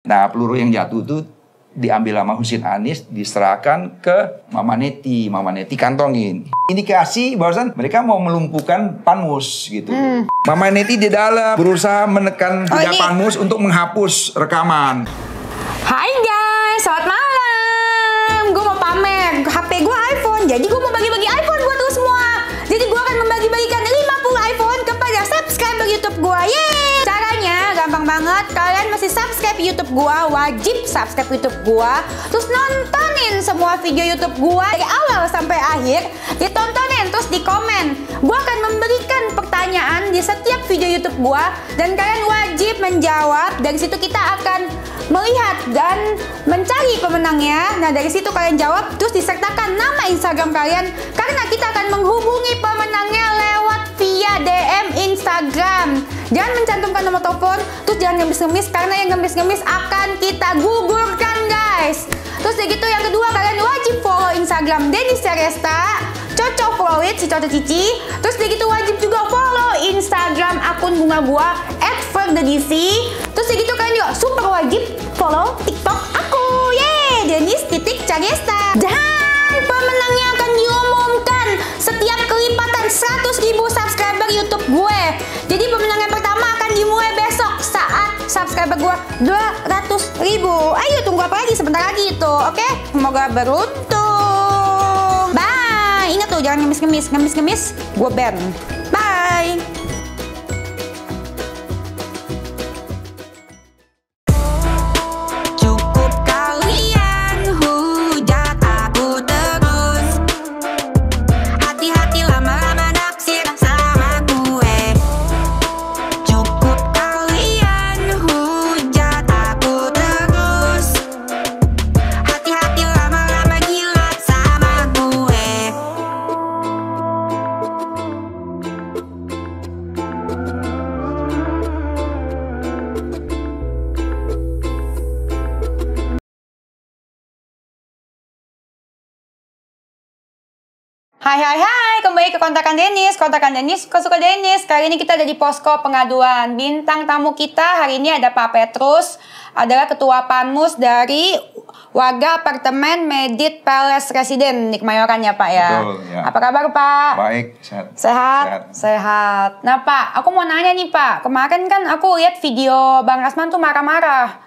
Nah, peluru yang jatuh itu diambil sama Husin Anis, diserahkan ke Mama Neti. Mama Neti kantongin. Indikasi bahwasan mereka mau melumpuhkan Panmus gitu. Mama Neti di dalam berusaha menekan lidah Panmus untuk menghapus rekaman. Hai guys, selamat malam. Gue mau pamer HP gue iPhone. Jadi gue mau bagi-bagi iPhone buat lo semua. Jadi gue akan membagi-bagikan 50 iPhone kepada subscriber YouTube gue. Yeay! Caranya gampang banget. Kalian mesti subscribe YouTube gue, wajib subscribe YouTube gue. Terus nontonin semua video YouTube gue dari awal sampai akhir. Ditontonin, terus di komen. Gue akan memberikan pertanyaan di setiap video YouTube gue dan kalian wajib menjawab. Dari situ kita akan melihat dan mencari pemenangnya. Nah, dari situ kalian jawab, terus disertakan nama Instagram kalian, karena kita akan menghubungi pemenangnya lewat via DM Instagram. Jangan mencantumkan nomor telepon, terus jangan ngemis-ngemis, karena yang ngemis-ngemis akan kita gugurkan, guys. Terus begitu, yang kedua, kalian wajib follow Instagram Dennis Syaresta, Cocok follow it, si Cocok Cici. Terus begitu wajib juga follow Instagram akun bunga gua @ferdedc. Terus begitu kalian juga super wajib follow TikTok aku, yeay, Dennis.Syaresta. Dan pemenangnya akan diumumkan setiap kelipatan 100.000 subscriber YouTube gue. Jadi pemenang yang pertama akan dimulai besok saat subscriber gue 200.000. Ayo tunggu apa lagi, sebentar lagi itu, oke? Semoga beruntung. Bye. Ingat tuh, jangan ngemis-ngemis, gue ban. Bye. Hai, kembali ke Kontakan Dennis. Kontakan Dennis, suka Dennis. Kali ini kita ada di posko pengaduan. Bintang tamu kita hari ini ada Pak Petrus, adalah Ketua Panmus dari warga apartemen Medit Palace Resident di Kemayoran ya Pak ya? Betul, ya. Apa kabar Pak? Baik, Sehat. Nah Pak, aku mau nanya nih Pak. Kemarin kan aku lihat video Bang Rasman tuh marah-marah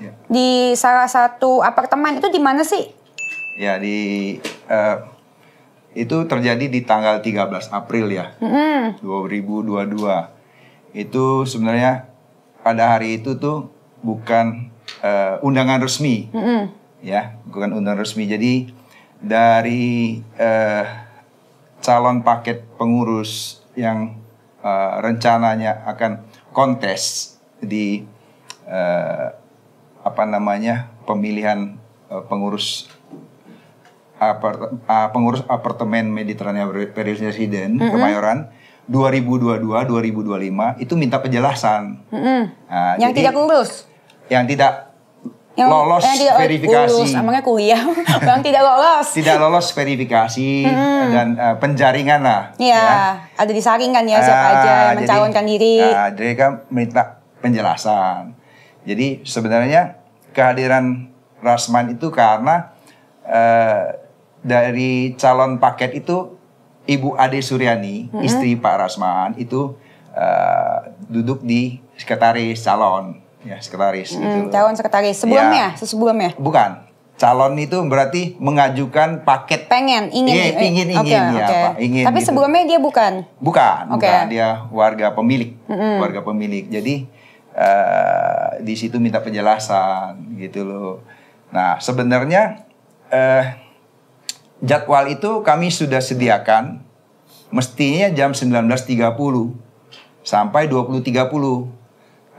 ya, di salah satu apartemen. Itu di mana sih? Ya, itu terjadi di tanggal 13 April ya, 2022. Itu sebenarnya pada hari itu tuh bukan undangan resmi, ya, bukan undangan resmi. Jadi dari calon paket pengurus yang rencananya akan kontes di pemilihan pengurus apartemen Mediterania Palace Resident Kemayoran 2022-2025 itu minta penjelasan. Nah, yang tidak lulus, lolos verifikasi, namanya kuliah, yang tidak lolos verifikasi dan penjaringan lah. Iya, ya. Ada disaringkan ya siapa aja yang mencalonkan diri. Jadi kan minta penjelasan. Jadi sebenarnya kehadiran Rasman itu karena dari calon paket itu Ibu Ade Suryani, istri Pak Rasman itu duduk di sekretaris calon, ya sekretaris. Gitu. Calon sekretaris sebelumnya, ya, sebelumnya? Bukan, calon itu berarti mengajukan paket. Ingin Pak, ingin. Tapi gitu. Sebelumnya dia bukan. Bukan, dia warga pemilik, warga pemilik. Jadi di situ minta penjelasan gitu loh. Nah sebenarnya jadwal itu kami sudah sediakan mestinya jam 19.30 sampai 20.30.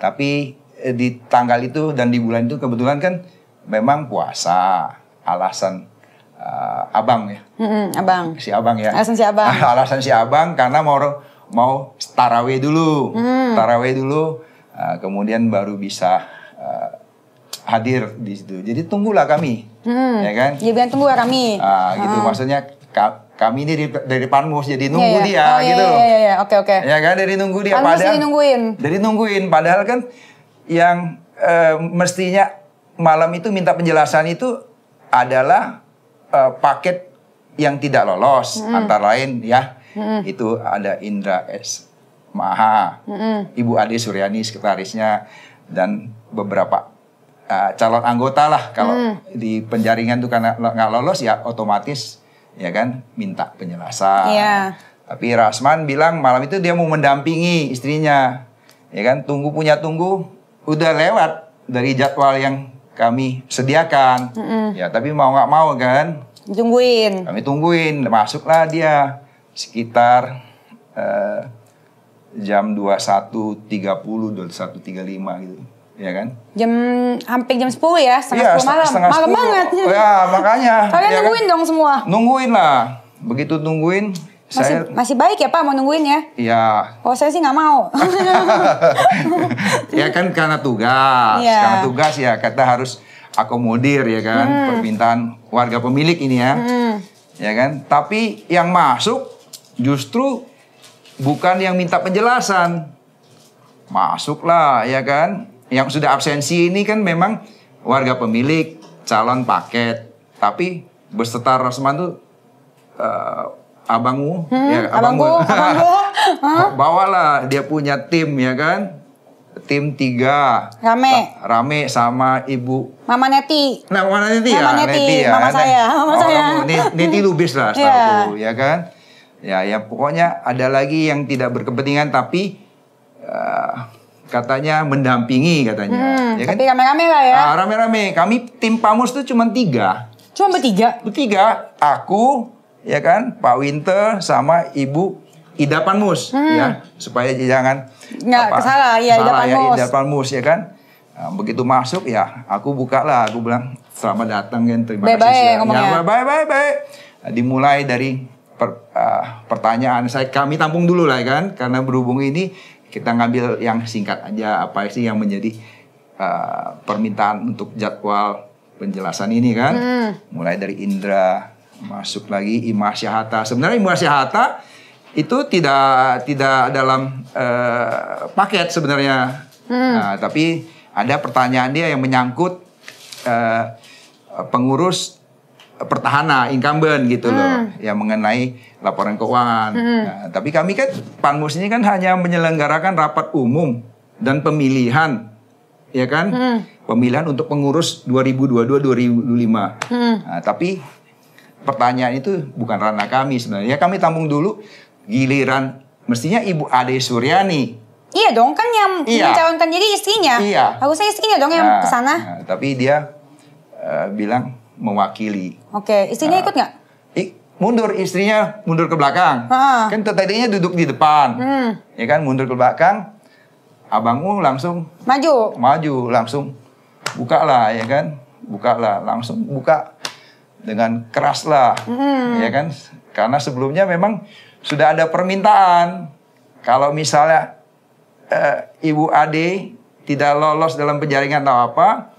Tapi di tanggal itu dan di bulan itu kebetulan kan memang puasa, alasan abang ya. Si abang ya. Alasan si abang. Alasan si abang karena mau tarawih dulu. Kemudian baru bisa hadir di situ. Jadi tunggulah kami, ya kan? Dia bilang tunggulah kami. Gitu maksudnya kami ini dari Panmus jadi nunggu dia, gitu loh. Oke. Ya kan, dari nunggu dia. Panmus padahal nungguin. Dari nungguin, padahal kan yang mestinya malam itu minta penjelasan itu adalah paket yang tidak lolos, antara lain ya. Itu ada Indra S. Maha, Ibu Ade Suryani sekretarisnya, dan beberapa calon anggota lah. Kalau di penjaringan tuh karena nggak lolos ya otomatis ya kan minta penjelasan. Iya. Tapi Rasman bilang malam itu dia mau mendampingi istrinya, ya kan, tunggu udah lewat dari jadwal yang kami sediakan. Ya tapi mau nggak mau kan. Kami tungguin, masuklah dia sekitar jam 21.30, 21.35 gitu, ya kan? Hampir jam 10 ya, setengah 10 malam. Malam 10. banget. Ya makanya. Kalian ya nungguin kan? dong semua. Nungguin lah. Begitu nungguin, masih baik ya Pak mau nungguin ya? Iya. Kalau saya sih nggak mau. Ya kan karena tugas. Iya. Karena tugas ya kita harus akomodir ya kan permintaan warga pemilik ini ya. Ya kan? Tapi yang masuk justru bukan yang minta penjelasan. Masuklah ya kan. Yang sudah absensi ini kan memang warga pemilik, calon paket. Tapi beserta Rasman tuh abangmu, ya abangmu. Bawalah dia punya tim ya kan. Tim 3 Rame sama Ibu Mama Neti. Nah, Mama Neti ya. Mama saya. Neti Lubis lah setahu ya kan. Ya pokoknya ada lagi yang tidak berkepentingan tapi katanya mendampingi katanya. Ya kan? Tapi rame-rame lah ya. Rame-rame. Kami tim Pamus tuh cuma 3. Cuma bertiga? Bertiga. Aku, ya kan, Pak Winter sama Ibu Ida Panmus, ya, supaya jangan salah ya, Ida Panmus ya kan. Nah, begitu masuk ya, aku buka lah, aku bilang selamat datang kan, terima kasih. Ya, baik. Nah, dimulai dari pertanyaan kami tampung dulu lah kan, karena berhubung ini kita ngambil yang singkat aja apa sih yang menjadi permintaan untuk jadwal penjelasan ini kan. Mulai dari Indra, masuk lagi Imah Syahata. Sebenarnya Imah Syahata itu tidak dalam paket sebenarnya. Nah, tapi ada pertanyaan dia yang menyangkut pengurus pertahanan incumbent gitu loh, yang mengenai laporan keuangan. Nah, tapi kami kan Panmus ini kan hanya menyelenggarakan rapat umum dan pemilihan, ya kan, pemilihan untuk pengurus 2022-2025. Nah, tapi pertanyaan itu bukan ranah kami sebenarnya. Kami tampung dulu giliran mestinya Ibu Ade Suryani. Iya dong, kan yang mencalonkan diri istrinya. Iya. Harusnya istrinya dong yang kesana. Nah, tapi dia bilang mewakili. Oke, istrinya ikut nggak? Mundur, istrinya mundur ke belakang. Kan tadinya duduk di depan. Ya kan, mundur ke belakang. Abangmu langsung maju, langsung buka lah, ya kan? Langsung buka dengan keras lah. Ya kan? Karena sebelumnya memang sudah ada permintaan. Kalau misalnya Ibu Ade tidak lolos dalam penjaringan atau apa,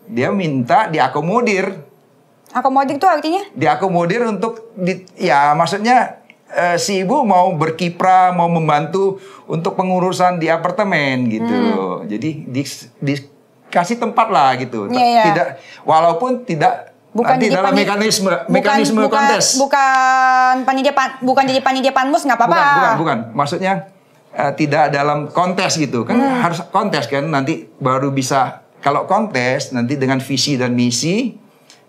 dia minta diakomodir. Akomodir itu artinya? Diakomodir untuk, maksudnya si ibu mau berkiprah, mau membantu untuk pengurusan di apartemen gitu. Jadi dikasih tempat lah gitu. Tidak, walaupun tidak. Bukan nanti dalam mekanisme kontes. Bukan jadi panitia Panmus nggak apa-apa. Bukan. Maksudnya tidak dalam kontes gitu. Kan harus kontes kan, nanti baru bisa. Kalau kontes nanti dengan visi dan misi,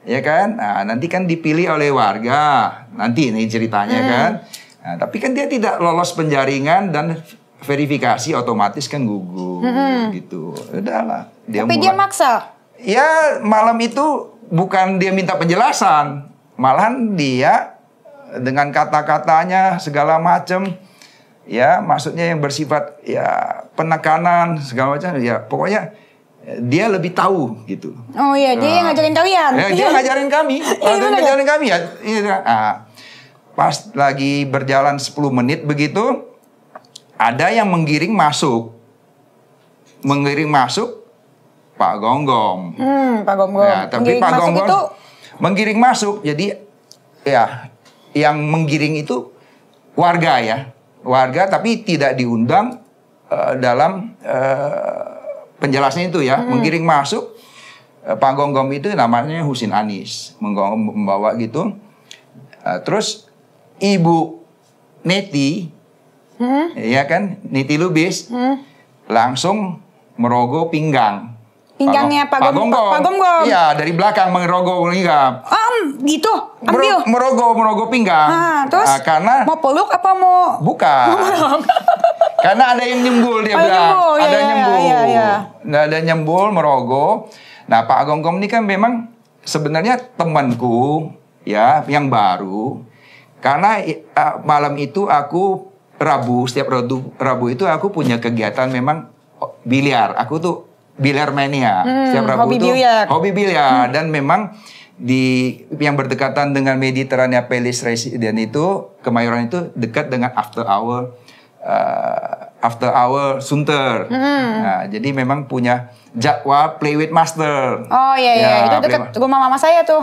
ya kan. Nah, nanti kan dipilih oleh warga. Nanti ini ceritanya kan. Nah, tapi kan dia tidak lolos penjaringan dan verifikasi, otomatis kan gugur gitu. Udahlah. Tapi dia maksa. Ya, malam itu bukan dia minta penjelasan, malahan dia dengan kata-katanya segala macam, ya maksudnya yang bersifat ya penekanan segala macam, ya pokoknya dia lebih tahu gitu. Oh iya, dia yang ngajarin kalian. Ya, dia ngajarin kami, ngajarin kami ya. Nah, pas lagi berjalan 10 menit begitu, ada yang menggiring masuk Pak Gonggong. Pak Gonggong. Ya, tapi Pak Gonggong itu menggiring masuk. Jadi ya yang menggiring itu warga ya. Warga tapi tidak diundang dalam penjelasan itu ya. Menggiring masuk Pak Gonggom itu namanya Husin Anis, membawa gitu. Terus Ibu Neti, ya kan, Neti Lubis, langsung merogoh pinggang. Pinggangnya Pak Gonggom. Iya, dari belakang merogoh pinggang. Gitu. Ambil. Merogoh pinggang. Terus karena mau peluk apa mau? Bukan. Karena ada yang nyembul dia bilang. Ada nyembul. Ada nyembul merogoh. Nah, Pak Gonggom ini kan memang sebenarnya temanku ya yang baru. Karena malam itu aku setiap Rabu itu aku punya kegiatan memang biliar. Aku tuh biliar mania. Setiap Rabu hobi itu biliar. hobi biliar dan memang yang berdekatan dengan Mediterania Palace Residence itu Kemayoran itu dekat dengan after hour Sunter. Nah, jadi memang punya jadwal play with master. Oh iya, itu dekat rumah mama saya tuh.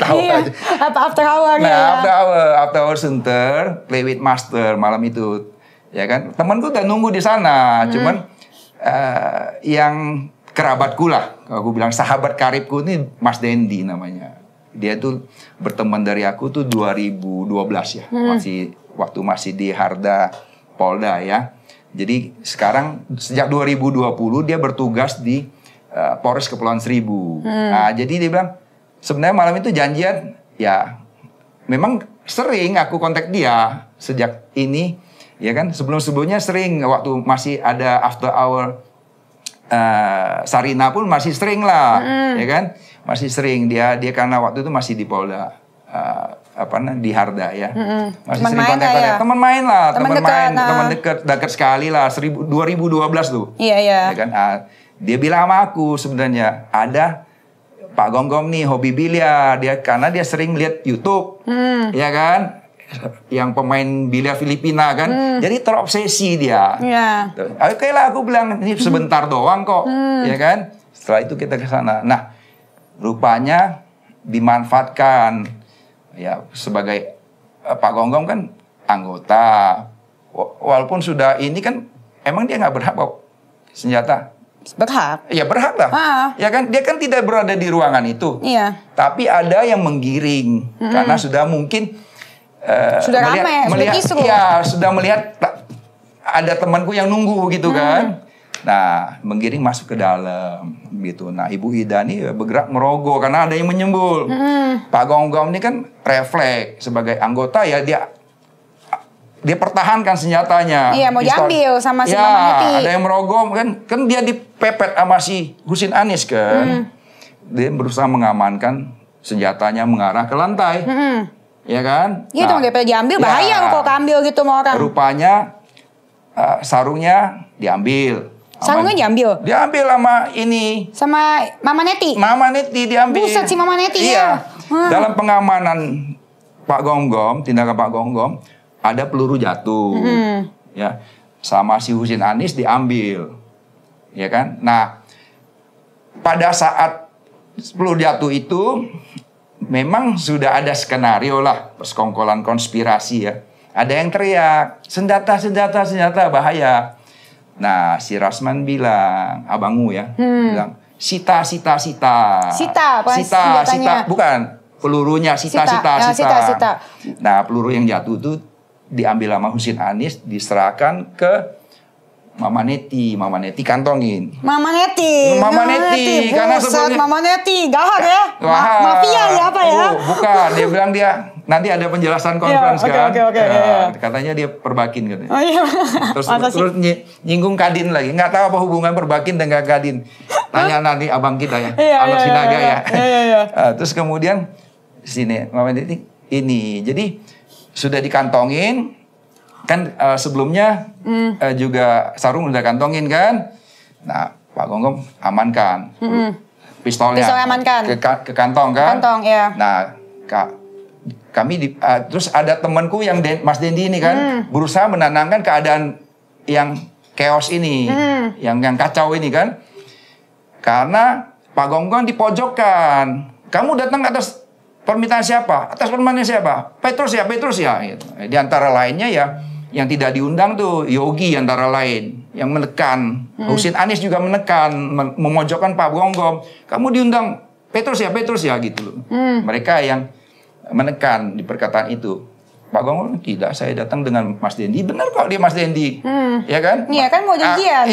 Tahu aja. After hour. Nah, after hour Sunter, play with master malam itu. Ya kan? Temanku udah nunggu di sana, cuman yang kerabatku lah, aku bilang sahabat karibku ini Mas Dendi namanya. Dia tuh berteman dari aku tuh 2012 ya, masih di Harda Polda ya. Jadi sekarang sejak 2020 dia bertugas di Polres Kepulauan Seribu. Nah, jadi dia bilang sebenarnya malam itu janjian ya. Memang sering aku kontak dia sejak ini, ya kan. Sebelumnya sering waktu masih ada after hour Sarina pun masih sering lah, ya kan. Masih sering dia karena waktu itu masih di Polda. Di Harda ya. Masih sering kontak-kontak. Teman main lah, teman dekat sekali lah. 2012 tuh. Iya. Ya kan? Dia bilang sama aku sebenarnya ada Pak Gonggom nih hobi biliar karena dia sering lihat YouTube, ya kan? Yang pemain biliar Filipina kan, jadi terobsesi dia. Iya. Oke lah aku bilang ini sebentar doang kok, ya kan? Setelah itu kita ke sana. Nah, rupanya dimanfaatkan ya sebagai Pak Gonggom kan anggota, walaupun sudah ini kan emang dia nggak berhak bawa senjata. Berhak. Ya berhak lah. Ya kan dia kan tidak berada di ruangan itu. Iya. Tapi ada yang menggiring karena sudah mungkin sudah melihat, sudah melihat ada temanku yang nunggu gitu kan. Nah, menggiring masuk ke dalam gitu. Nah, Ibu Ida nih bergerak merogoh karena ada yang menyembul. Pak Gonggom ini kan refleks sebagai anggota ya dia pertahankan senjatanya. Iya, mau diambil sama si Mama Neti. Ada yang merogoh kan dia dipepet sama si Husin Anis kan. Dia berusaha mengamankan senjatanya mengarah ke lantai. Ya kan? Iya dong, daripada diambil bahaya kalau keambil gitu sama orang. Rupanya sarungnya diambil. Sarungnya diambil? Diambil sama ini. Sama Mama Neti? Mama Neti diambil. Buset si Mama Neti ya. Dalam pengamanan Pak Gonggom, tindakan Pak Gonggom, ada peluru jatuh. Ya. Sama si Husin Anis diambil. Ya kan? Nah, pada saat peluru jatuh itu memang sudah ada skenario lah, persekongkolan konspirasi ya. Ada yang teriak, senjata bahaya. Nah, si Rasman bilang, abangmu ya, bilang, sita. Sita apa senjatanya? Bukan, pelurunya sita. Nah, peluru yang jatuh itu diambil sama Husin Anis, diserahkan ke Mama Neti kantongin. Mama Neti. Karena sebelumnya Mama Neti, gawat ya. Mafia ya apa ya? Bukan, dia bilang dia nanti ada penjelasan conference kan. Okay, katanya dia perbakin katanya. Oh iya. Terus nyinggung Kadin lagi. Nggak tahu apa hubungan perbakin dengan Kadin. Tanya nanti abang kita ya, Alok Sinaga ya. Terus kemudian sini Mama Neti ini. Jadi sudah dikantongin. Kan sebelumnya juga sarung udah kantongin kan. Nah, Pak Gonggom amankan pistolnya. Pistol amankan ke kantong kan. Kantong ya. Nah, kami terus ada temanku yang Mas Dendi ini kan berusaha menenangkan keadaan yang chaos ini, yang kacau ini kan. Karena Pak Gonggom dipojokkan. Kamu datang atas permintaan siapa? Atas permintaan siapa? Petrus ya. Gitu. Di antara lainnya ya yang tidak diundang tuh Yogi antara lain, yang menekan. Husin Anies juga menekan, memojokkan Pak Gonggong. Kamu diundang Petrus ya gitu loh. Mereka yang menekan di perkataan itu. Pak Gonggong tidak, saya datang dengan Mas Dendi. Benar kok dia Mas Dendi. Ya kan? Iya kan mau janjian.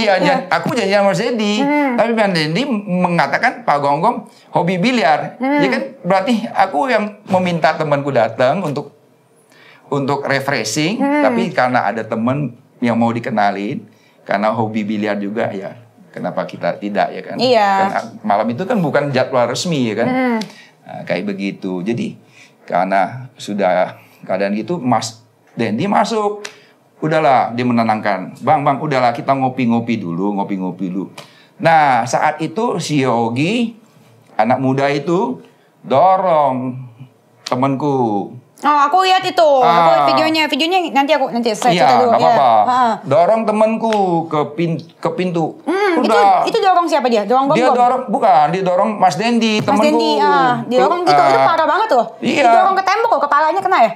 Aku janjian Mas Dendi. Tapi Mas Dendi mengatakan Pak Gonggong hobi biliar. Ya kan? Berarti aku yang meminta temanku datang untuk refreshing. Tapi karena ada teman yang mau dikenalin, karena hobi biliar juga ya. Kenapa kita tidak ya kan? Iya. Karena malam itu kan bukan jadwal resmi ya kan? Nah, kayak begitu. Jadi karena sudah keadaan gitu, Mas Dendi masuk. Udahlah, dia menenangkan. Bang, udahlah kita ngopi-ngopi dulu. Nah, saat itu si Yogi, anak muda itu, dorong temanku. Oh, aku lihat itu. Aku lihat videonya nanti saya cerita dulu. Iya, apa-apa. Dorong temanku ke pintu. Itu dorong siapa dia? Dorong Gonggong? Dia dorong Mas Dendi, temanku. Mas Dendi, dorong gitu. Itu parah banget loh. Iya. Didorong ke tembok loh, kepalanya kena ya?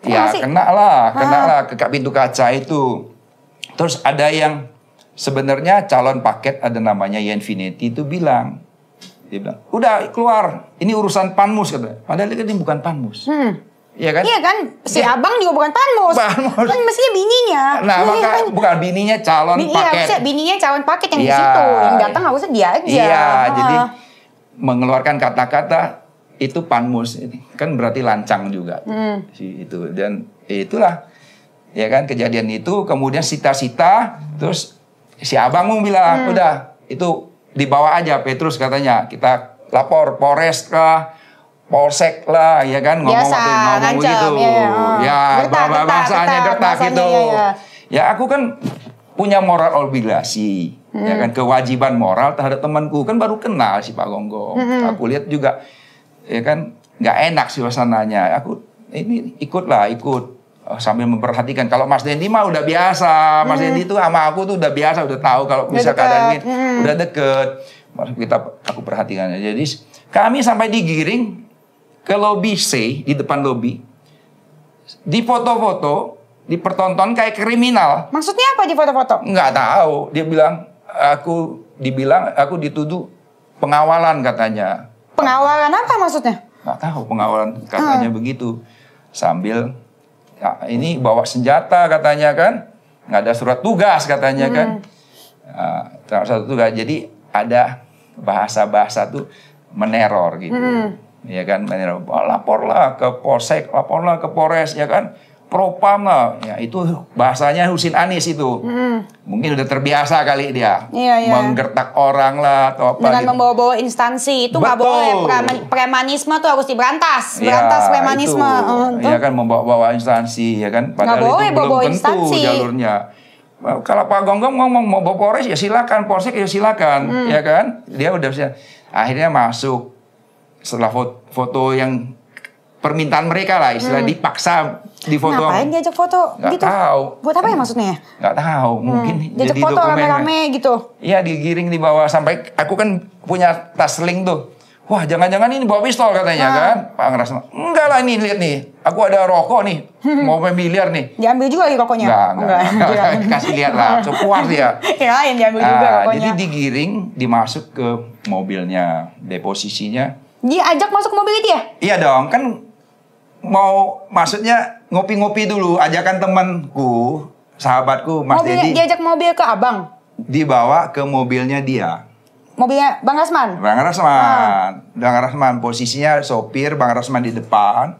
Ya, kena lah ke pintu kaca itu. Terus ada yang sebenarnya calon paket, ada namanya Yenfinity itu bilang, dia bilang, udah keluar, ini urusan Panmus katanya. Padahal ini bukan Panmus. Iya kan? Iya kan, si abang juga bukan Panmus. Kan mestinya bininya. Nah, maka bukan bininya calon paket. Iya, bininya calon paket yang di situ. Yang datang harusnya dia aja. Iya, jadi mengeluarkan kata-kata itu Panmus, kan berarti lancang juga itu. Dan itulah ya kan kejadian itu. Kemudian sita-sita, terus si abang mau bilang udah itu dibawa aja Petrus katanya, kita lapor Polres lah, Polsek lah, ya kan, ngomong gitu ya, bahasanya gertak gitu ya. Aku kan punya moral obligasi, ya kan, kewajiban moral terhadap temanku, kan baru kenal si Pak Gonggong. Aku lihat juga ya kan nggak enak suasananya. Aku ini ikut sambil memperhatikan. Kalau Mas Dendi mah udah biasa. Mas Dendi itu sama aku tuh udah biasa, udah tahu kalau bisa keadaan ini udah deket. Aku perhatikan. Jadi kami sampai digiring ke lobi C, di depan lobi, di foto-foto, dipertonton kayak kriminal. Maksudnya apa di foto-foto? Nggak tahu. Dia bilang aku dituduh pengawalan katanya. Pengawalan apa maksudnya? Nggak tahu, pengawalan katanya begitu. Sambil ya, ini bawa senjata katanya kan, nggak ada surat tugas katanya kan. Surat tugas. Jadi ada bahasa-bahasa tuh meneror gitu. Ya kan, meneror. Laporlah ke Polsek, laporlah ke Polres, ya kan. Propam lah, ya itu bahasanya Husin Anies itu. Mungkin udah terbiasa kali dia menggertak orang lah atau apa dengan gitu. membawa-bawa instansi itu nggak boleh. Premanisme tuh harus diberantas, premanisme. Ya kan, membawa-bawa instansi, ya kan. Padahal nggak boleh itu belum tentu instansi. jalurnya. Kalau Pak Gonggong ngomong mau bawa Polres ya silakan, Polsek ya silakan, ya kan. Dia udah bisa. Akhirnya masuk setelah foto yang permintaan mereka lah, istilah dipaksa di foto. Ngapain diajak foto? Nggak gitu? Tahu. Buat apa ya maksudnya? Nggak tahu. Mungkin diajak jadi foto dokumen. rame-rame gitu. Iya, digiring di bawah sampai aku kan punya tas link tuh. Wah, jangan-jangan ini bawa pistol katanya kan? Pak Ngerasma. Enggak lah, ini lihat nih. Aku ada rokok nih. Mau main biliar nih. Diambil juga lagi rokoknya? Enggak. Kasih lihat lah. Puas dia. Ya, yang diambil juga rokoknya. Jadi digiring, dimasuk ke mobilnya, deposisinya. Diajak masuk mobil itu ya? Iya dong, kan maksudnya ngopi-ngopi dulu, ajakan temanku, sahabatku, Mas Dedi. Diajak mobil ke abang? Dibawa ke mobilnya dia. Mobilnya Bang Rasman? Bang Rasman, posisinya sopir, Bang Rasman di depan,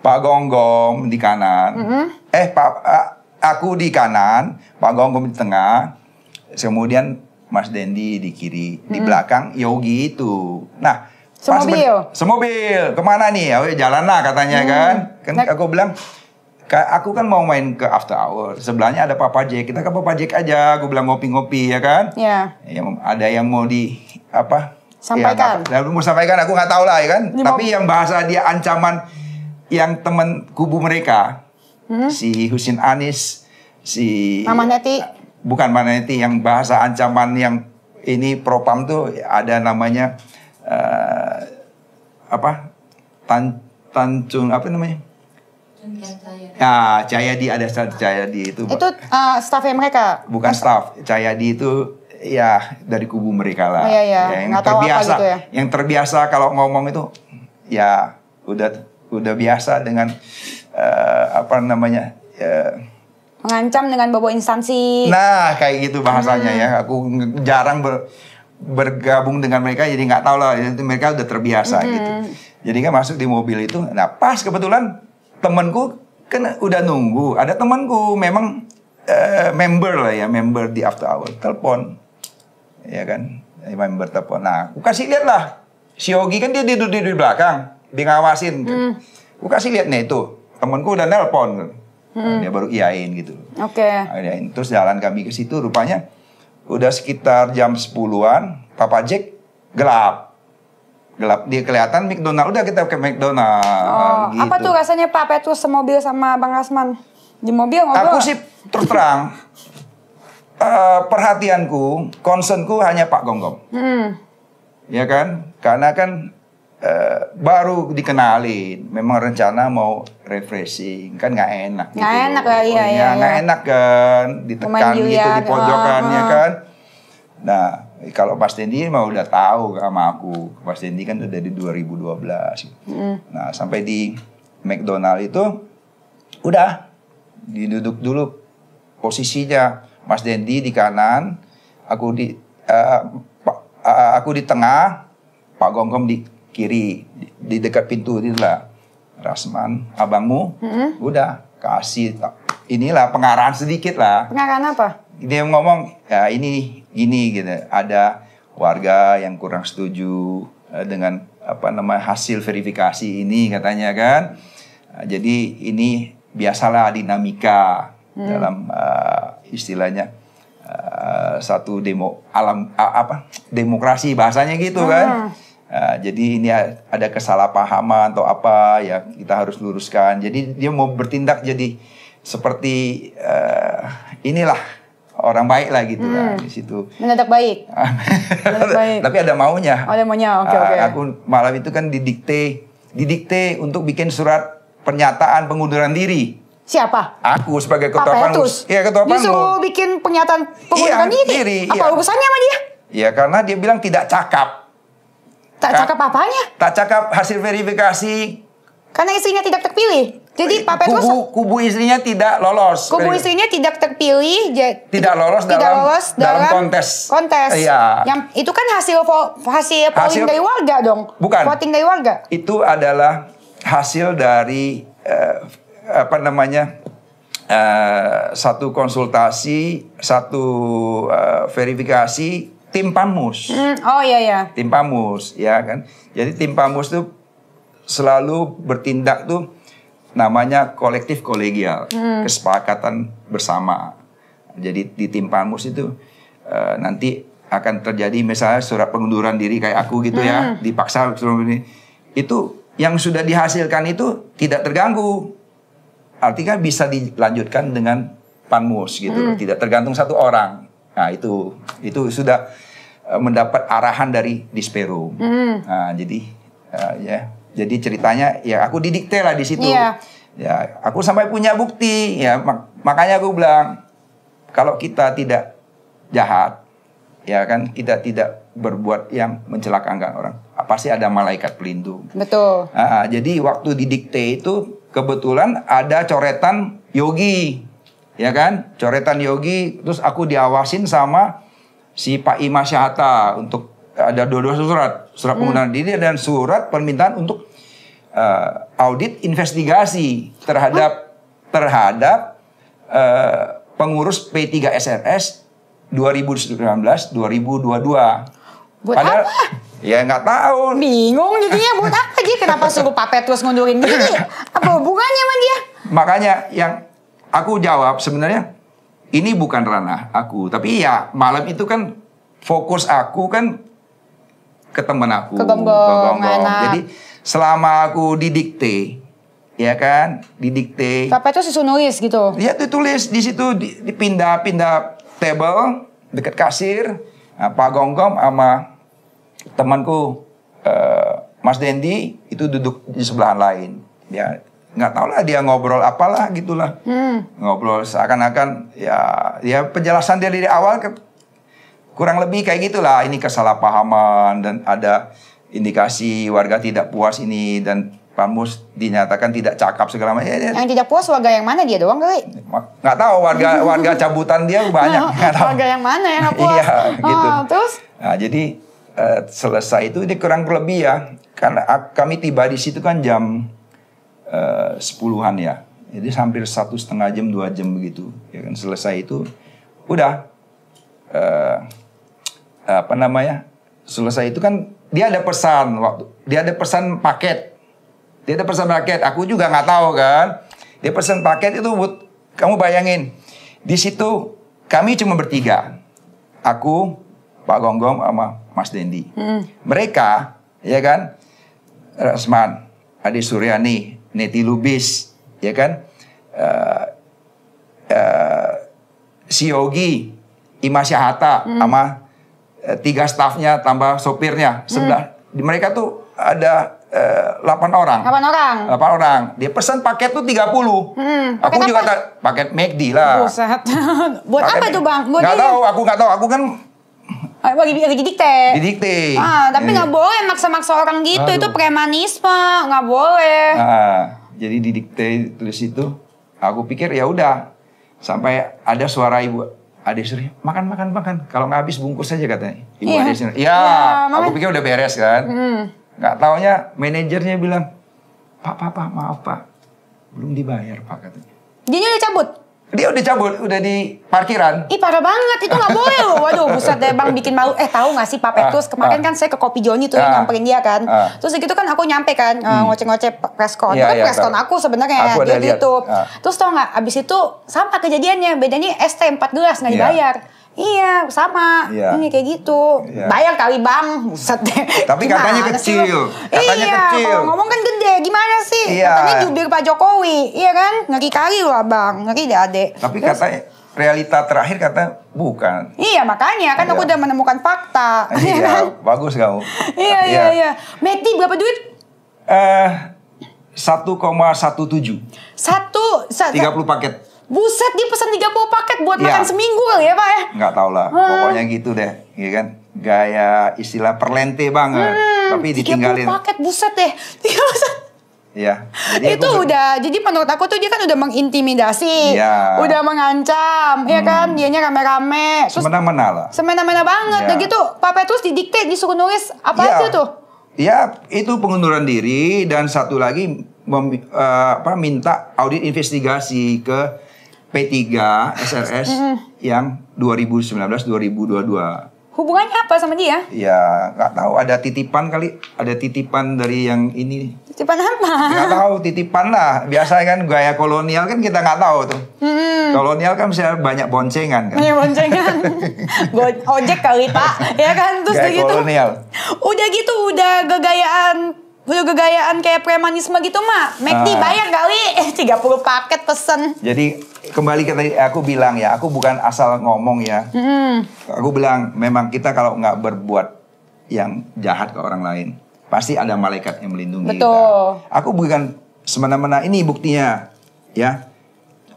Pak Gonggong di kanan. Aku di kanan, Pak Gonggong di tengah, kemudian Mas Dendi di kiri, di belakang Yogi itu. Nah, semobil, kemana nih? Ya, jalan lah katanya kan. Aku bilang, aku kan mau main ke after hour. Sebelahnya ada Papa Jack, kita ke Papa Jack aja. Aku bilang ngopi-ngopi ya kan. Iya. Ya, ada yang mau sampaikan. Ya, mau sampaikan aku nggak tahu lah ya kan. Tapi yang bahasa dia ancaman yang teman kubu mereka, si Husin Anies, si Mama Neti. Bukan Mama Neti, yang bahasa ancaman yang ini propam tuh ada namanya. Tancung apa namanya? Ya, Cahyadi ada satu Cahyadi itu. Itu staffnya mereka? Bukan staff, Cahyadi itu ya dari kubu mereka lah. Oh, iya. Ya, yang Nggak tahu apa terbiasa, gitu ya? yang terbiasa kalau ngomong itu ya udah biasa dengan apa namanya? Mengancam dengan bawa instansi. Nah, kayak gitu bahasanya ya. Aku jarang bergabung dengan mereka, jadi nggak tahu lah. Itu mereka udah terbiasa gitu. Jadi kan masuk di mobil itu. Nah, pas kebetulan temanku kan udah nunggu. Ada temanku memang member lah ya, member di After Hour. Telepon, ya kan, member telepon. Nah, aku kasih lihat lah. Si Yogi kan dia duduk di belakang, dia ngawasin. Aku kasih lihat nih itu, temanku udah nelpon. Dia baru iyain gitu. Oke. Terus jalan kami ke situ, rupanya udah sekitar jam 10-an, Papa Jack gelap. Dia kelihatan McDonald, udah kita ke McDonald. Gitu. Apa tuh rasanya Pak Petrus semobil sama Bang Rasman? Di mobil ngobrol? Aku sih terus terang, perhatianku, concernku hanya Pak Gonggong. Ya kan? Karena kan baru dikenalin, memang rencana mau refreshing, kan nggak enak. Nggak enak lah, iya. Nggak enak kan, ditekan gitu di pojokan ya kan. Nah, kalau Mas Dendi mah udah tahu sama aku, Mas Dendi kan udah dari 2012. Nah, sampai di McDonald itu udah diduduk dulu posisinya, Mas Dendi di kanan, aku di tengah, Pak Gonggong di kiri, di dekat pintu itulah. Rasman, abangmu, udah kasih inilah pengarahan sedikit lah. Pengarahan apa? Dia ngomong, ya ini gini gitu. Ada warga yang kurang setuju dengan apa namanya hasil verifikasi ini katanya kan. Jadi ini biasalah dinamika dalam istilahnya satu demokrasi bahasanya gitu kan. Jadi ini ada kesalahpahaman atau apa ya kita harus luruskan. Jadi dia mau bertindak jadi seperti inilah orang baik lah gitu lah di situ. Mendadak baik. Tapi ada maunya. Ada maunya, oke. Aku malam itu kan didikte untuk bikin surat pernyataan pengunduran diri. Siapa? Aku sebagai ketua Panmus. Iya, ketua Panmus. Disuruh bikin pernyataan pengunduran diri. Apa urusannya sama dia? Ya karena dia bilang tidak cakap. Tak cakap apanya? Tak cakap hasil verifikasi. Karena istrinya tidak terpilih. Jadi Pak Petrus kubu istrinya tidak lolos. Kubu istrinya tidak terpilih. Tidak lolos dalam kontes. Iya. Yang itu kan hasil polling dari warga dong. Bukan. Voting dari warga. Itu adalah hasil dari satu konsultasi, satu verifikasi tim Panmus. Oh iya. Tim Panmus, ya kan. Jadi tim Panmus tuh selalu bertindak tuh namanya kolektif kolegial, kesepakatan bersama. Jadi di tim Panmus itu nanti akan terjadi misalnya surat pengunduran diri kayak aku gitu ya, dipaksa suruh ini. Itu yang sudah dihasilkan itu tidak terganggu. Artinya bisa dilanjutkan dengan Panmus gitu, tidak tergantung satu orang. Nah itu sudah mendapat arahan dari Disperum. Nah jadi ceritanya ya aku didikte lah di situ. Yeah. Ya aku sampai punya bukti ya makanya aku bilang kalau kita tidak jahat ya kan kita tidak berbuat yang mencelakakan orang pasti ada malaikat pelindung. Betul. Jadi waktu didikte itu kebetulan ada coretan Yogi. Ya kan, coretan Yogi, terus aku diawasin sama si Pak Ima Syahata untuk ada dua surat pengunduran diri dan surat permintaan untuk audit investigasi terhadap pengurus P3 SRS 2019-2022. Buat apa? Ya nggak tahu. Bingung jadinya buat apa dia? Kenapa suruh Pak Petrus ngundurin diri? Apa hubungannya sama dia? Makanya yang aku jawab sebenarnya ini bukan ranah aku, tapi ya malam itu kan fokus aku kan ke temen aku, ke Gonggong. Jadi selama aku didikte, ya kan, didikte. Pak Petrus disuruh nulis gitu. Dia ditulis di situ dipindah table dekat kasir. Nah, Pak Gonggong sama temanku Mas Dendi itu duduk di sebelahan lain. Ya nggak tahu lah dia ngobrol apalah gitulah. Ngobrol seakan-akan ya penjelasan dia dari awal kurang lebih kayak gitulah. Ini kesalahpahaman dan ada indikasi warga tidak puas ini dan Panmus dinyatakan tidak cakap segala macam. Yang tidak puas warga yang mana dia doang kali? Nggak tahu warga cabutan dia banyak. Nggak tahu. Warga yang mana yang nggak puas? Iya gitu. Terus? Nah, jadi selesai itu ini kurang lebih ya. Karena kami tiba di situ kan jam 10-an ya. Jadi hampir 1,5 jam 2 jam begitu. Ya kan selesai itu udah selesai itu kan dia ada pesan paket. Dia ada pesan paket. Aku juga nggak tahu kan. Dia pesan paket itu buat kamu bayangin. Di situ kami cuma bertiga. Aku, Pak Gonggong sama Mas Dendi. Mereka ya kan Rasman, Ade Suryani, Neti Lubis, ya kan, si Yogi, Ima Syahata, sama 3 stafnya tambah sopirnya. Mereka tuh ada 8 orang. 8 orang. Dia pesan paket tuh 30. Aku juga paket McD lah. Buset. Buat apa itu Bang? Nggak tahu. Aku kan lagi didikte. Tapi nggak boleh maksa-maksa orang gitu. Itu premanisme, nggak boleh. Jadi didikte tulis itu. Aku pikir ya udah. Sampai ada suara ibu Ade Surya, makan. Kalau nggak habis bungkus aja katanya. Ibu Ade Surya. Ya, aku pikir udah beres kan. Nggak taunya manajernya bilang, Pak, maaf Pak, belum dibayar Pak katanya. Dia udah cabut? Dia udah cabut, udah di parkiran. Ih parah banget, itu nggak boleh loh. Waduh, buset deh Bang bikin malu. Tahu nggak sih Pak Petrus kemarin kan saya ke Kopi Joni tuh nyamperin dia kan. Terus gitu kan aku nyampe kan ngoceh-ngoceh preskon. Itu kan preskon aku sebenarnya dia gitu. Terus tau nggak, abis itu sama kejadiannya. Bedanya ST 4 gelas nggak dibayar. Iya sama. Ini kayak gitu. Bayar kali Bang, buset deh. Tapi katanya kecil. Kalau ngomong kan gede. Gimana sih? Katanya jubir Pak Jokowi. Iya kan? Ngeri kali loh Bang. Ngeri deh adek. Tapi katanya realita terakhir kata bukan. Iya makanya kan aku udah menemukan fakta. Iya, bagus kamu. Iya. McD berapa duit? 1,17. 30 paket. Buset, dia pesan 30 paket buat makan seminggu kali ya Pak ya? Nggak tahu lah, pokoknya gitu deh, ya kan? Gaya istilah perlente banget, tapi ditinggalin. 30 paket, buset deh. Iya. Itu udah, jadi menurut aku tuh dia kan udah mengintimidasi, udah mengancam, ya kan? Dianya rame-rame. Semena-mena lah. Semena-mena banget. Udah gitu, Pak Petrus didikte, disuruh nulis apa aja tuh? Ya, itu pengunduran diri dan satu lagi minta audit investigasi ke P3 SRS yang 2019-2022. Hubungannya apa sama dia? Ya nggak tahu, ada titipan kali, ada titipan dari yang ini. Titipan apa? Nggak tahu, titipan lah. Biasanya kan gaya kolonial kan kita nggak tahu tuh. Kolonial kan bisa banyak boncengan kan. Banyak boncengan. Ojek kali Pak, ya kan? Terus gaya gitu. Kolonial. Udah gitu, udah gegayaan kayak premanisme gitu mah. McD bayar kali 30 paket pesen. Jadi kembali ke tadi aku bilang ya, aku bukan asal ngomong ya. Aku bilang memang kita kalau nggak berbuat yang jahat ke orang lain, pasti ada malaikat yang melindungi kita. Aku bukan semena-mena, ini buktinya ya.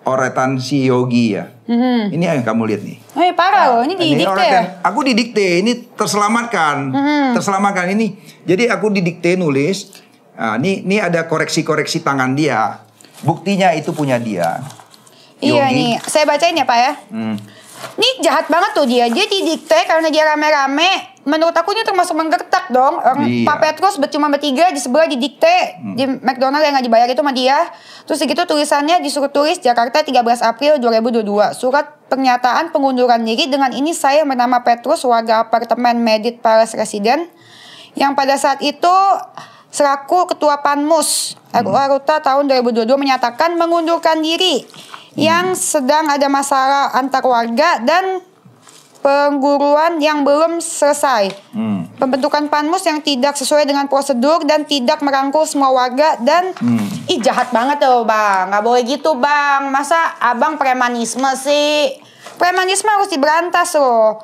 Oretan si Yogi ya. Ini yang kamu lihat nih. Parah loh, ini didikte ya? Aku didikte, ini terselamatkan. Terselamatkan ini. Jadi aku didikte nulis. Nah, ini ada koreksi-koreksi tangan dia. Buktinya itu punya dia. Iya Yogi. nih, saya bacain ya Pak ya. Ini jahat banget tuh dia. Dia didikte karena dia rame-rame. Menurut aku ini termasuk menggertak dong. Pak Petrus cuma bertiga di sebelah didikte. Di McDonald yang gak dibayar itu sama dia. Terus segitu tulisannya disuruh tulis Jakarta 13 April 2022. Surat pernyataan pengunduran diri. Dengan ini saya bernama Petrus, warga apartemen Medit Palace Resident. Yang pada saat itu selaku Ketua Panmus Aruta tahun 2022 menyatakan mengundurkan diri. Yang sedang ada masalah antar warga dan pengguruan yang belum selesai. Pembentukan Panmus yang tidak sesuai dengan prosedur dan tidak merangkul semua warga dan jahat banget tuh Bang. Gak boleh gitu Bang. Masa abang premanisme sih? Premanisme harus diberantas loh.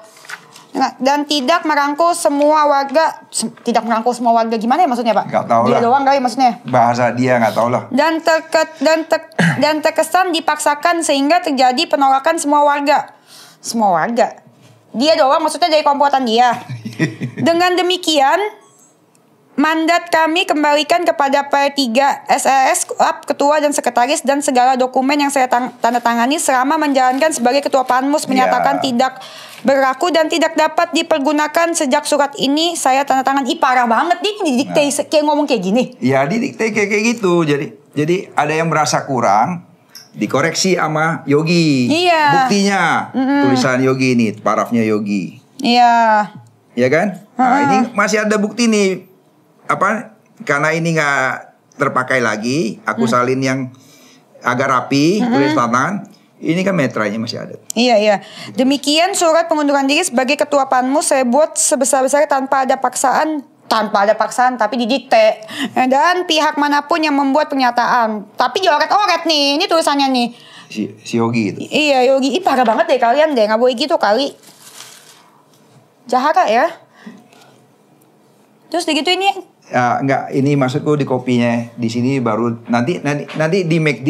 Dan tidak merangkul semua warga. Tidak merangkul semua warga gimana ya maksudnya, Pak? Nggak tahu lah. Dia doang kali maksudnya. Bahasa dia nggak tahu lah. Dan terkesan dipaksakan sehingga terjadi penolakan semua warga. Semua warga. Dia doang maksudnya dari komplotan dia. Dengan demikian, mandat kami kembalikan kepada P3 SLS Club, ketua dan sekretaris, dan segala dokumen yang saya tanda tangani selama menjalankan sebagai ketua Panmus menyatakan tidak berlaku dan tidak dapat dipergunakan sejak surat ini saya tanda tangan. Ih, parah banget nih didikte kayak ngomong kayak gini. Ya didikte kayak gitu. Jadi ada yang merasa kurang, dikoreksi sama Yogi. Iya. Buktinya tulisan Yogi ini, parafnya Yogi. Iya. Ya kan? Nah, ini masih ada bukti nih. Karena ini nggak terpakai lagi, aku salin yang agak rapi, tulis tangan. Ini kan metranya masih ada. Iya. Demikian surat pengunduran diri sebagai ketua Panmus saya buat sebesar-besarnya tanpa ada paksaan tapi didikte. Dan pihak manapun yang membuat pernyataan. Tapi dioret-oret nih, ini tulisannya nih. Si Yogi itu. Iya, Yogi. Ih, parah banget deh kalian deh, nggak boleh gitu kali. Jahat ya. Terus begitu ini. Ya, enggak, ini maksudku di kopinya di sini baru nanti di McD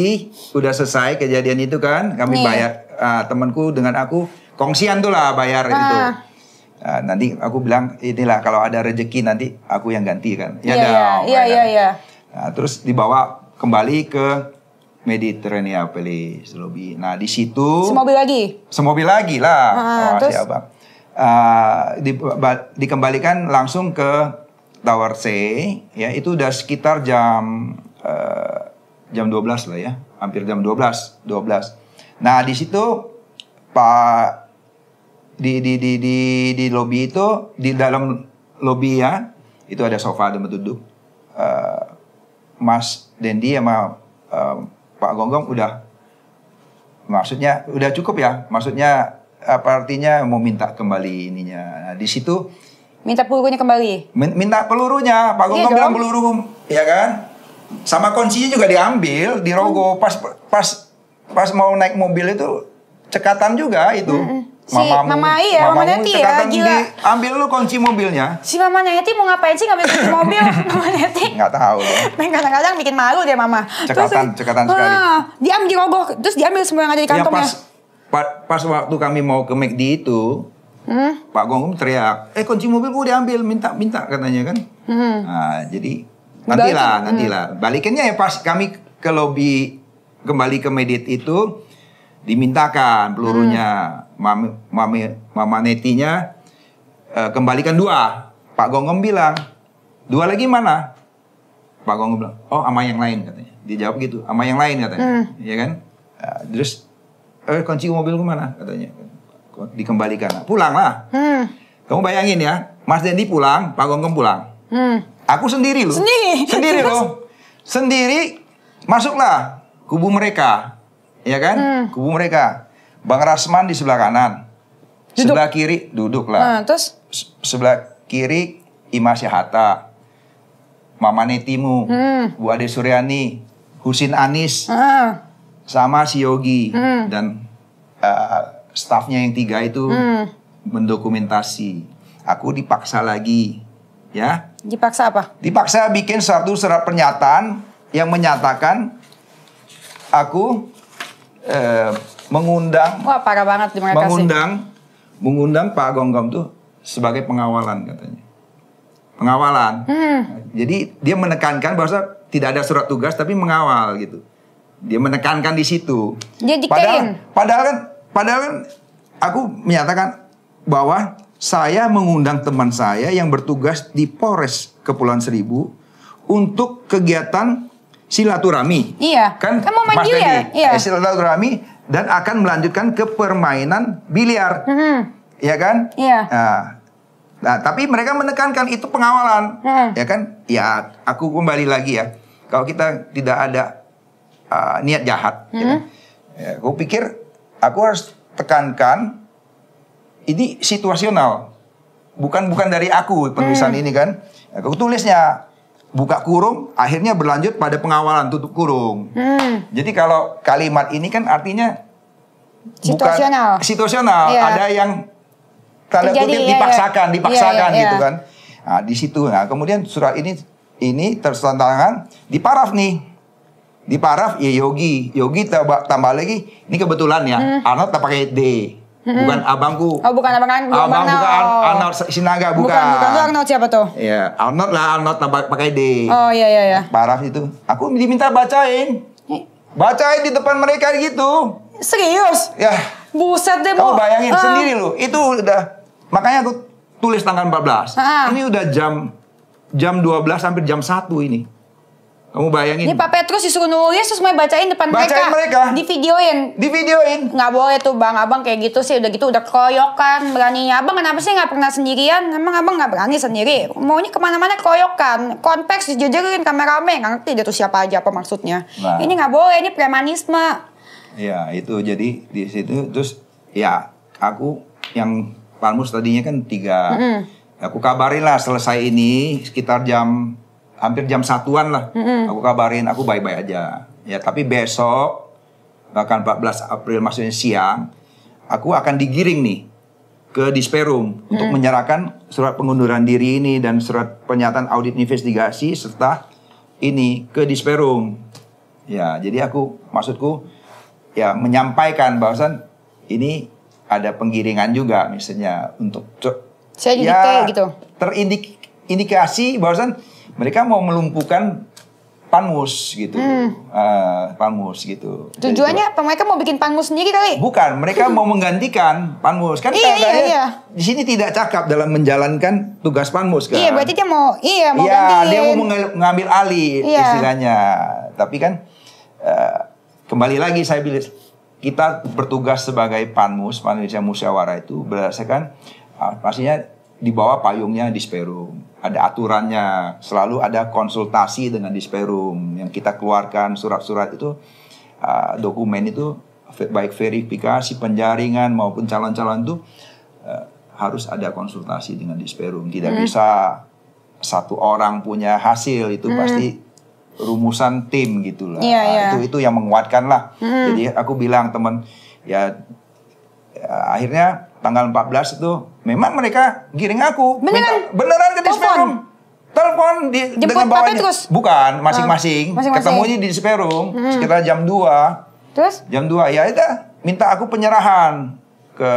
udah selesai kejadian itu kan, kami bayar temanku dengan aku kongsian tuh lah bayar itu. Nanti aku bilang inilah kalau ada rezeki nanti aku yang ganti kan. Iya. Nah, terus dibawa kembali ke Mediterranean Palace lobby. Nah di situ semobil lagi lah. Terus? Siapa? Dikembalikan langsung ke Tower C, ya itu udah sekitar jam 12 lah ya, hampir jam 12. Nah di situ Pak di lobby itu, di dalam lobby ya, itu ada sofa tempat duduk. Mas Dendi sama Pak Gonggong maksudnya udah cukup ya, maksudnya apa artinya mau minta kembali ininya. Nah, di situ minta pelurunya kembali. Minta pelurunya, Pak Gonggong bilang peluru, ya kan? Sama kuncinya juga diambil, dirogoh pas mau naik mobil itu cekatan juga itu. Mama Neti ya, gila. Ambil lu kunci mobilnya. Si Mama Neti mau ngapain sih ngambil kunci mobil? Mama Neti. Nggak tahu. Kadang-kadang bikin malu deh Mama. Cekatan sekali. Diambil dirogoh, terus diambil semua yang ada di kantongnya. Pas waktu kami mau ke McD itu, Pak Gonggong teriak, kunci mobil gue diambil, minta katanya kan. Nah, jadi nantilah. Balikannya ya pas kami ke lobby kembali ke Medit itu dimintakan pelurunya. Mama Netinya kembalikan 2. Pak Gonggong bilang, 2 lagi mana? Pak Gonggong bilang, oh sama yang lain katanya. Dia jawab gitu, sama yang lain katanya. Iya kan? Terus kunci mobil gue mana katanya. Dikembalikan, pulang lah. Kamu bayangin ya, Mas Dendi pulang, Pak Gonggong pulang. Aku sendiri loh. Sendiri masuklah kubu mereka, ya kan? Kubu mereka. Bang Rasman di sebelah kanan, sebelah kiri duduklah. Terus sebelah kiri Imas Hatta, Mama Netimu, Bu Ade Suryani, Husin Anis, sama si Yogi dan stafnya yang 3 itu mendokumentasi. Aku dipaksa lagi, ya. Dipaksa apa? Dipaksa bikin satu surat pernyataan yang menyatakan aku mengundang. Wah, parah banget terima kasih. Mengundang Pak Gonggong tuh sebagai pengawalan katanya. Pengawalan. Jadi dia menekankan bahwa tidak ada surat tugas tapi mengawal gitu. Dia menekankan di situ. Dia diktein. Padahal kan aku menyatakan bahwa saya mengundang teman saya yang bertugas di Polres Kepulauan Seribu untuk kegiatan silaturahmi. Iya. Kan mau main biliar. Iya. Silaturahmi dan akan melanjutkan ke permainan biliar. Iya kan? Iya. Nah, tapi mereka menekankan itu pengawalan. Ya kan? Ya, aku kembali lagi ya. Kalau kita tidak ada niat jahat, ya kan? Ya, aku pikir aku harus tekankan ini situasional. Bukan dari aku penulisan ini kan. Aku tulisnya buka kurung, akhirnya berlanjut pada pengawalan tutup kurung. Jadi kalau kalimat ini kan artinya situasional. Bukan situasional. Iya. Ada yang tanda terjadi, kutip iya, dipaksakan iya. gitu kan. Nah, di situ. Nah, kemudian surat ini tertantangan di paraf nih. Di paraf ya Yogi tambah lagi. Ini kebetulan ya. Arnold tak pakai D. Bukan abangku. Oh, bukan abang bukan Arnold Sinaga, bukan. Bukan Arnold, siapa tuh? Iya, Arnold tambah pakai D. Oh iya. Paraf itu. Aku diminta bacain. Bacain di depan mereka gitu. Serius? Ya. Buset deh, Kamu bayangin sendiri loh. Itu udah, makanya aku tulis tanggal 14. Ini udah jam 12 sampai jam 1 ini. Kamu bayangin. Ini Pak Petrus disuruh nulis terus mau bacain depan mereka. Di videoin. Nggak boleh tuh Bang, abang kayak gitu sih. Udah gitu udah keroyokan beraninya. Abang kenapa sih nggak pernah sendirian? Emang abang nggak berani sendiri? Maunya kemana-mana keroyokan. Konveks dijejerin kamera-kamera. Nggak ngerti dia tuh siapa aja apa maksudnya. Nah. Ini nggak boleh, ini premanisme. Ya itu jadi di situ terus ya aku yang Palmus tadinya kan 3. Aku kabarin lah selesai ini sekitar hampir jam 1-an lah. Aku kabarin aku baik-baik aja. Ya tapi besok bahkan 14 April maksudnya siang aku akan digiring nih ke Disperum untuk menyerahkan surat pengunduran diri ini dan surat pernyataan audit investigasi serta ini ke Disperum. Ya jadi maksudku ya menyampaikan bahwasan ini ada penggiringan juga misalnya untuk saya detail gitu. Terindikasi bahwasan mereka mau melumpuhkan Panmus gitu. Panmus gitu. Tujuannya apa? Mereka mau bikin Panmus sendiri kali? Bukan, mereka mau menggantikan Panmus. Kan iya. Di sini tidak cakap dalam menjalankan tugas Panmus kan. Iya, berarti dia mau gantiin. Dia mau mengambil alih istilahnya. Tapi kan kembali lagi saya bilang kita bertugas sebagai Panmus, Panitia Musyawarah itu berdasarkan pastinya di bawah payungnya Disperum. Ada aturannya, selalu ada konsultasi dengan Disperum yang kita keluarkan surat-surat itu, dokumen itu baik verifikasi penjaringan maupun calon-calon itu harus ada konsultasi dengan Disperum. Tidak bisa satu orang punya hasil itu pasti rumusan tim gitulah. Itu yang menguatkan lah. Jadi aku bilang teman ya akhirnya tanggal 14 itu memang mereka giring aku. Beneran ke Disperum. Telepon dengan bawahnya. Bukan, masing-masing. Ketemunya di Disperum sekitar jam 2. Terus? Jam 2 ya itu minta aku penyerahan ke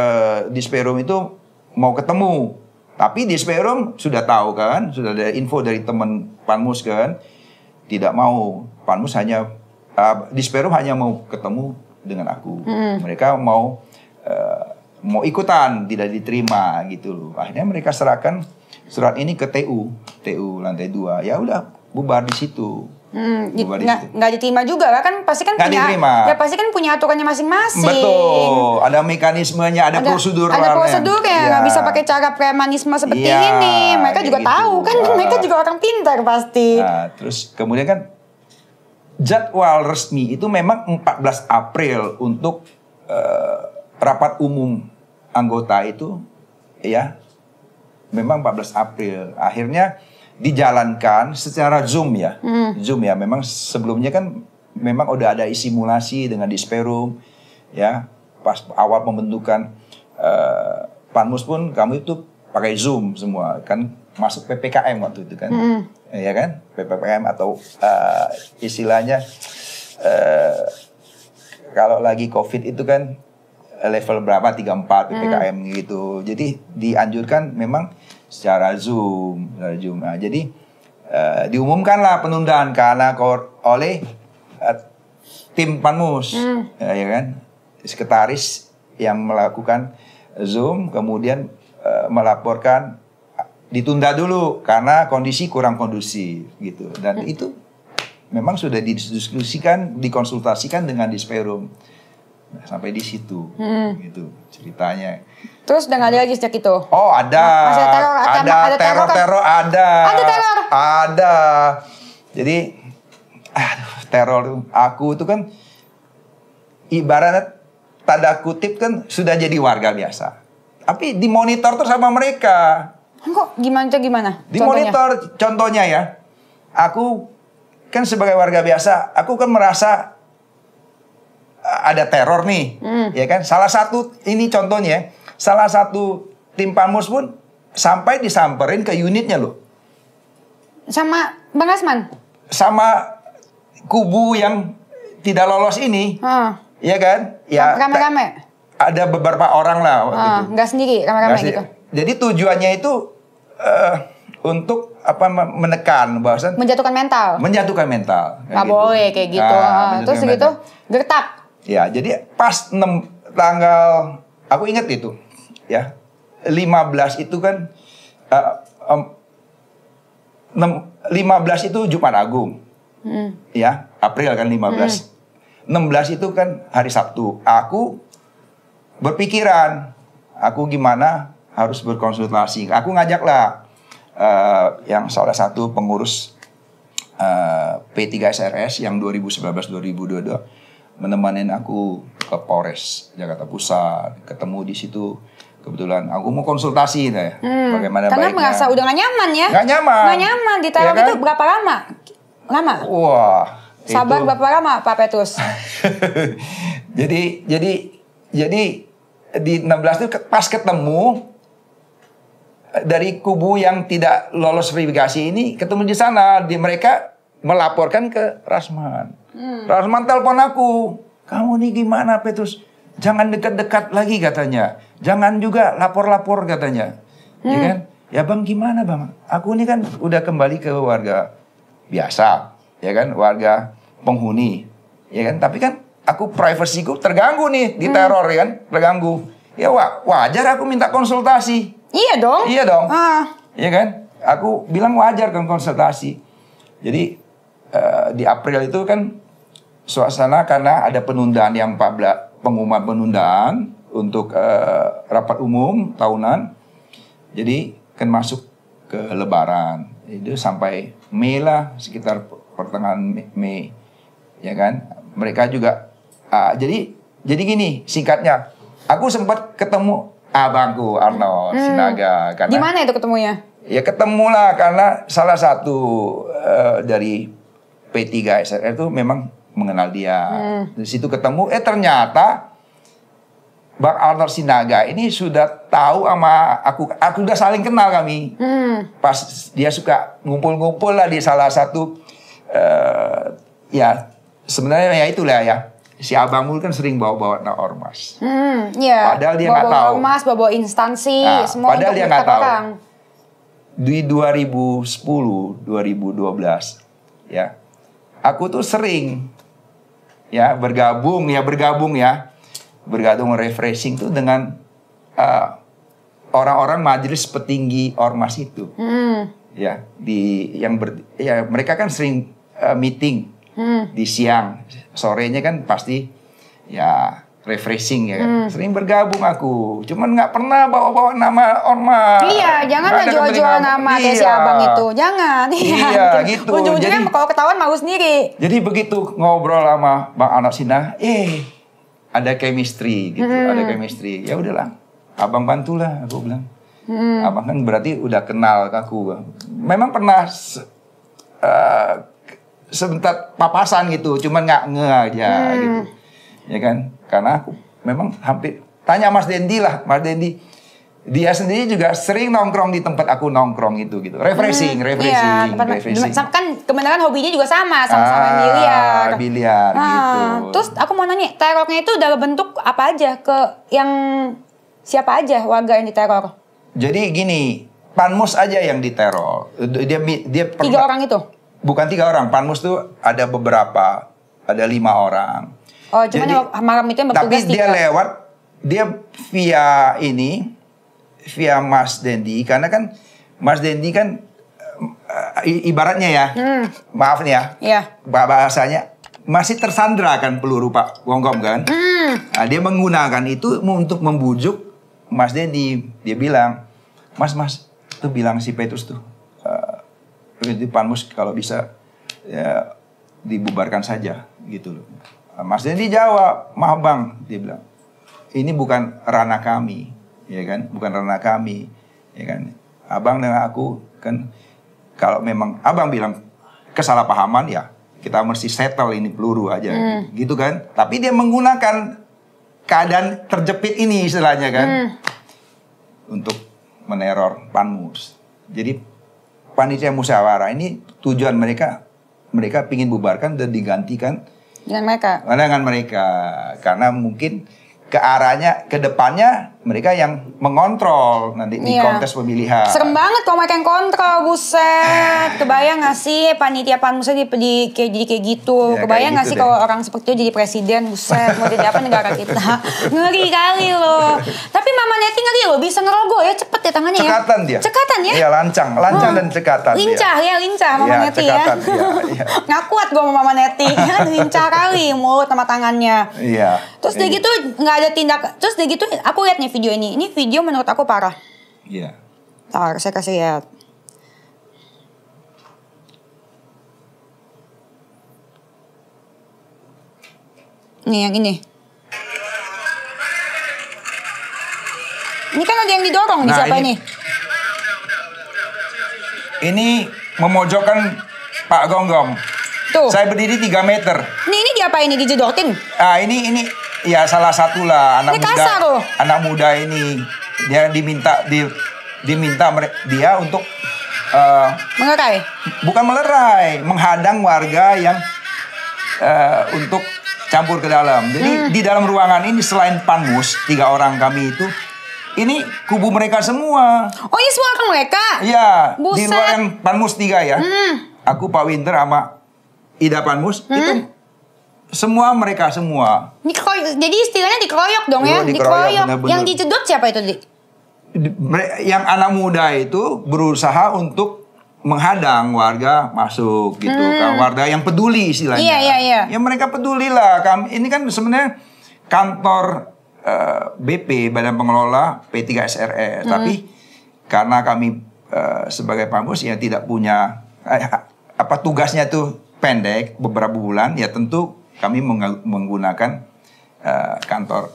Disperum itu mau ketemu. Tapi Disperum sudah tahu kan, sudah ada info dari teman Panmus kan. Tidak mau. Panmus Disperum hanya mau ketemu dengan aku. Mereka mau ikutan, tidak diterima gitu loh. Akhirnya mereka serahkan surat ini ke TU lantai 2. Ya udah bubar di situ. Nggak diterima juga kan pasti kan diterima. Ya pasti kan punya aturannya masing-masing. Betul, ada mekanismenya, ada prosedur. Ada prosedurnya, nggak bisa pakai cara premanisme seperti ini. Mereka juga gitu. Tahu kan, mereka juga orang pintar pasti. Nah, terus kemudian kan jadwal resmi itu memang 14 April untuk rapat umum anggota itu ya memang 14 April. Akhirnya dijalankan secara Zoom ya. Zoom ya. Memang sebelumnya kan memang udah ada simulasi dengan Disperum ya. Pas awal pembentukan Panmus pun kami itu pakai Zoom semua. Kan masuk PPKM waktu itu kan. Ya kan? PPKM atau istilahnya kalau lagi Covid itu kan level berapa 34 PPKM gitu. Jadi dianjurkan memang secara Zoom. Nah, jadi diumumkanlah penundaan karena oleh tim Panmus, ya kan, sekretaris yang melakukan Zoom kemudian melaporkan ditunda dulu karena kondisi kurang kondusif gitu. Dan itu memang sudah didiskusikan, dikonsultasikan dengan Disperum. Nah, sampai di situ, gitu ceritanya. Terus udah nggak ada lagi sejak itu? Oh ada. Ada teror. Ada teror. Ada. Jadi, teror aku itu kan ibaratnya tanda kutip kan sudah jadi warga biasa. Tapi dimonitor terus sama mereka. Kok gimana? Dimonitor contohnya ya. Aku kan sebagai warga biasa, aku kan merasa ada teror nih, ya kan? Salah satu ini contohnya, salah satu tim Panmus pun sampai disamperin ke unitnya loh. Sama Bang Rasman? Sama kubu yang tidak lolos ini. Iya kan? Ya, rame-rame? Ada beberapa orang lah waktu itu. Nggak sendiri, rame-rame gitu? Jadi tujuannya itu untuk menekan bahwasan menjatuhkan mental. Menjatuhkan mental. Nggak boleh kayak gitu. Terus gitu gertak. Ya, jadi pas tanggal aku ingat itu ya 15 itu kan 15 itu Jumat Agung. Ya, April kan 15. 16 itu kan hari Sabtu. Aku berpikiran aku gimana harus berkonsultasi. Aku ngajaklah yang salah satu pengurus P3SRS yang 2011-2022 menemani aku ke Polres Jakarta Pusat, ketemu di situ. Kebetulan aku mau konsultasi ya, bagaimana karena baiknya. merasa udah gak nyaman ya. Gak nyaman. Gak nyaman di teror ya kan? Itu berapa lama? Lama? Wah. Sabar itu... berapa lama Pak Petrus? jadi di 16 itu pas ketemu dari kubu yang tidak lolos verifikasi ini ketemu di sana, mereka melaporkan ke Rasman. Rasman telepon aku, kamu nih gimana Petrus? Jangan dekat-dekat lagi katanya. Jangan juga lapor-lapor katanya. Ya kan? Ya Bang gimana Bang? Aku ini kan udah kembali ke warga biasa, ya kan? Warga penghuni, ya kan? Tapi kan aku privasiku terganggu nih di teror, ya kan? Terganggu. Ya wajar aku minta konsultasi. Iya dong. Iya dong. Iya kan? Aku bilang wajar kan konsultasi. Jadi di April itu kan suasana karena ada penundaan yang 14 pengumuman penundaan untuk rapat umum tahunan. Jadi kan masuk ke Lebaran. Itu sampai Mei lah, sekitar pertengahan Mei. Ya kan? Mereka juga jadi gini singkatnya. Aku sempat ketemu abangku Arnold Sinaga. Di mana itu ketemunya? Ya ketemulah karena salah satu dari P3SRS itu memang mengenal dia. Di situ ketemu, ternyata Bang Arnold Sinaga ini sudah tahu sama aku udah saling kenal kami. Pas dia suka ngumpul-ngumpul lah di salah satu ya sebenarnya ya itulah ya. Si abangmu kan sering bawa-bawa ormas. Iya. Padahal dia nggak tahu. Ormas, bawa instansi, semua padahal dia nggak tahu. Orang. Di 2010, 2012, ya, aku tuh sering ya bergabung refreshing tuh dengan orang-orang majelis petinggi ormas itu. Ya, mereka kan sering meeting di siang, sorenya kan pasti ya refreshing ya kan. Sering bergabung aku, cuman nggak pernah bawa-bawa nama ormas. Iya, janganlah jual-jual nama kayak si abang itu, jangan. Iya, gitu. Ujung-ujungnya kalau ketahuan malu sendiri. Jadi begitu ngobrol sama Bang Arnold Sinaga, ada chemistry gitu, ada chemistry. Ya udahlah, abang bantulah, aku bilang. Abang kan berarti udah kenal ke aku. Memang pernah sebentar papasan gitu, cuman nggak aja gitu. Ya kan? Karena aku memang hampir tanya Mas Dendi lah, Mas Dendi dia sendiri juga sering nongkrong di tempat aku nongkrong itu gitu. Refreshing. Kan kebenaran hobinya juga sama-sama biliar gitu. Terus aku mau nanya, terornya itu dalam bentuk apa aja, ke yang siapa aja warga yang diteror? Jadi gini, Panmus aja yang diteror. Dia 3 orang itu? Bukan 3 orang, Panmus tuh ada beberapa, ada 5 orang. Oh, cuman malam itu yang bertugas 3. Tapi dia via Mas Dendi, karena kan Mas Dendi kan ibaratnya ya, maaf nih ya, bahasanya masih tersandra kan peluru Pak Gonggom kan. Nah, dia menggunakan itu untuk membujuk Mas Dendi. Dia bilang, Mas tuh bilang si Petrus tuh, di Panmus kalau bisa ya, dibubarkan saja gitu loh. Mas Dendi jawab, maaf Bang, dia bilang, ini bukan ranah kami, ya kan, bukan ranah kami, ya kan. Abang dengan aku kan, kalau memang abang bilang kesalahpahaman ya, kita mesti settle ini peluru aja, gitu kan. Tapi dia menggunakan keadaan terjepit ini istilahnya kan. untuk meneror Panmus. Jadi panitia musyawarah ini tujuan mereka ingin bubarkan dan digantikan dengan mereka. Karena mungkin ke arahnya, ke depannya mereka yang mengontrol nanti di kontes pemilihan. Serem banget kalau mereka yang kontrol, buset. Kebayang gak sih panitia Panmusnya jadi kayak gitu? Ya, Kebayang kayak gak gitu sih kalau orang seperti itu jadi presiden, buset. Mau jadi apa negara kita? Ngeri kali loh. Tapi Mama Neti ngeri loh, bisa ngerogoh ya, cepet ya tangannya Cekatan ya. dia. Cekatan ya? Iya, lancang dan cekatan. Lincah Mama Neti cekatan, ya. Nggak kuat gue sama Mama Neti. Lincah kali mulut sama tangannya. Iya. Terus dia gitu nggak ada tindak. Terus dia gitu aku lihat nih video ini. Ini video menurut aku parah. Iya. Ntar saya kasih lihat. Nih yang ini. Ini kan ada yang didorong nih, siapa ini? Ini memojokkan Pak Gonggong. Tuh. Saya berdiri 3 meter. Ini diapain nih, dijedotin? Ah, ini ya salah satu lah anak Ini muda. kasar loh. Anak muda ini dia diminta dia untuk Mengerai. bukan melerai, menghadang warga yang untuk campur ke dalam. Jadi di dalam ruangan ini selain Panmus, 3 orang kami itu, ini kubu mereka semua. Oh, ini semua kan mereka? Iya, di Buset. luar yang Panmus 3 ya. Aku, Pak Winter sama Ida Panmus itu semua mereka semua. Jadi istilahnya dikeroyok dong ya? Dikeroyok. Bener-bener. Yang dijedot siapa itu, Dik? Yang anak muda itu berusaha untuk menghadang warga masuk gitu kan, warga yang peduli istilahnya. Iya. Ya mereka peduli lah. Ini kan sebenarnya kantor BP Badan Pengelola P3SRE, tapi karena kami sebagai Panmus ya tidak punya tugasnya tuh pendek beberapa bulan, ya tentu kami menggunakan kantor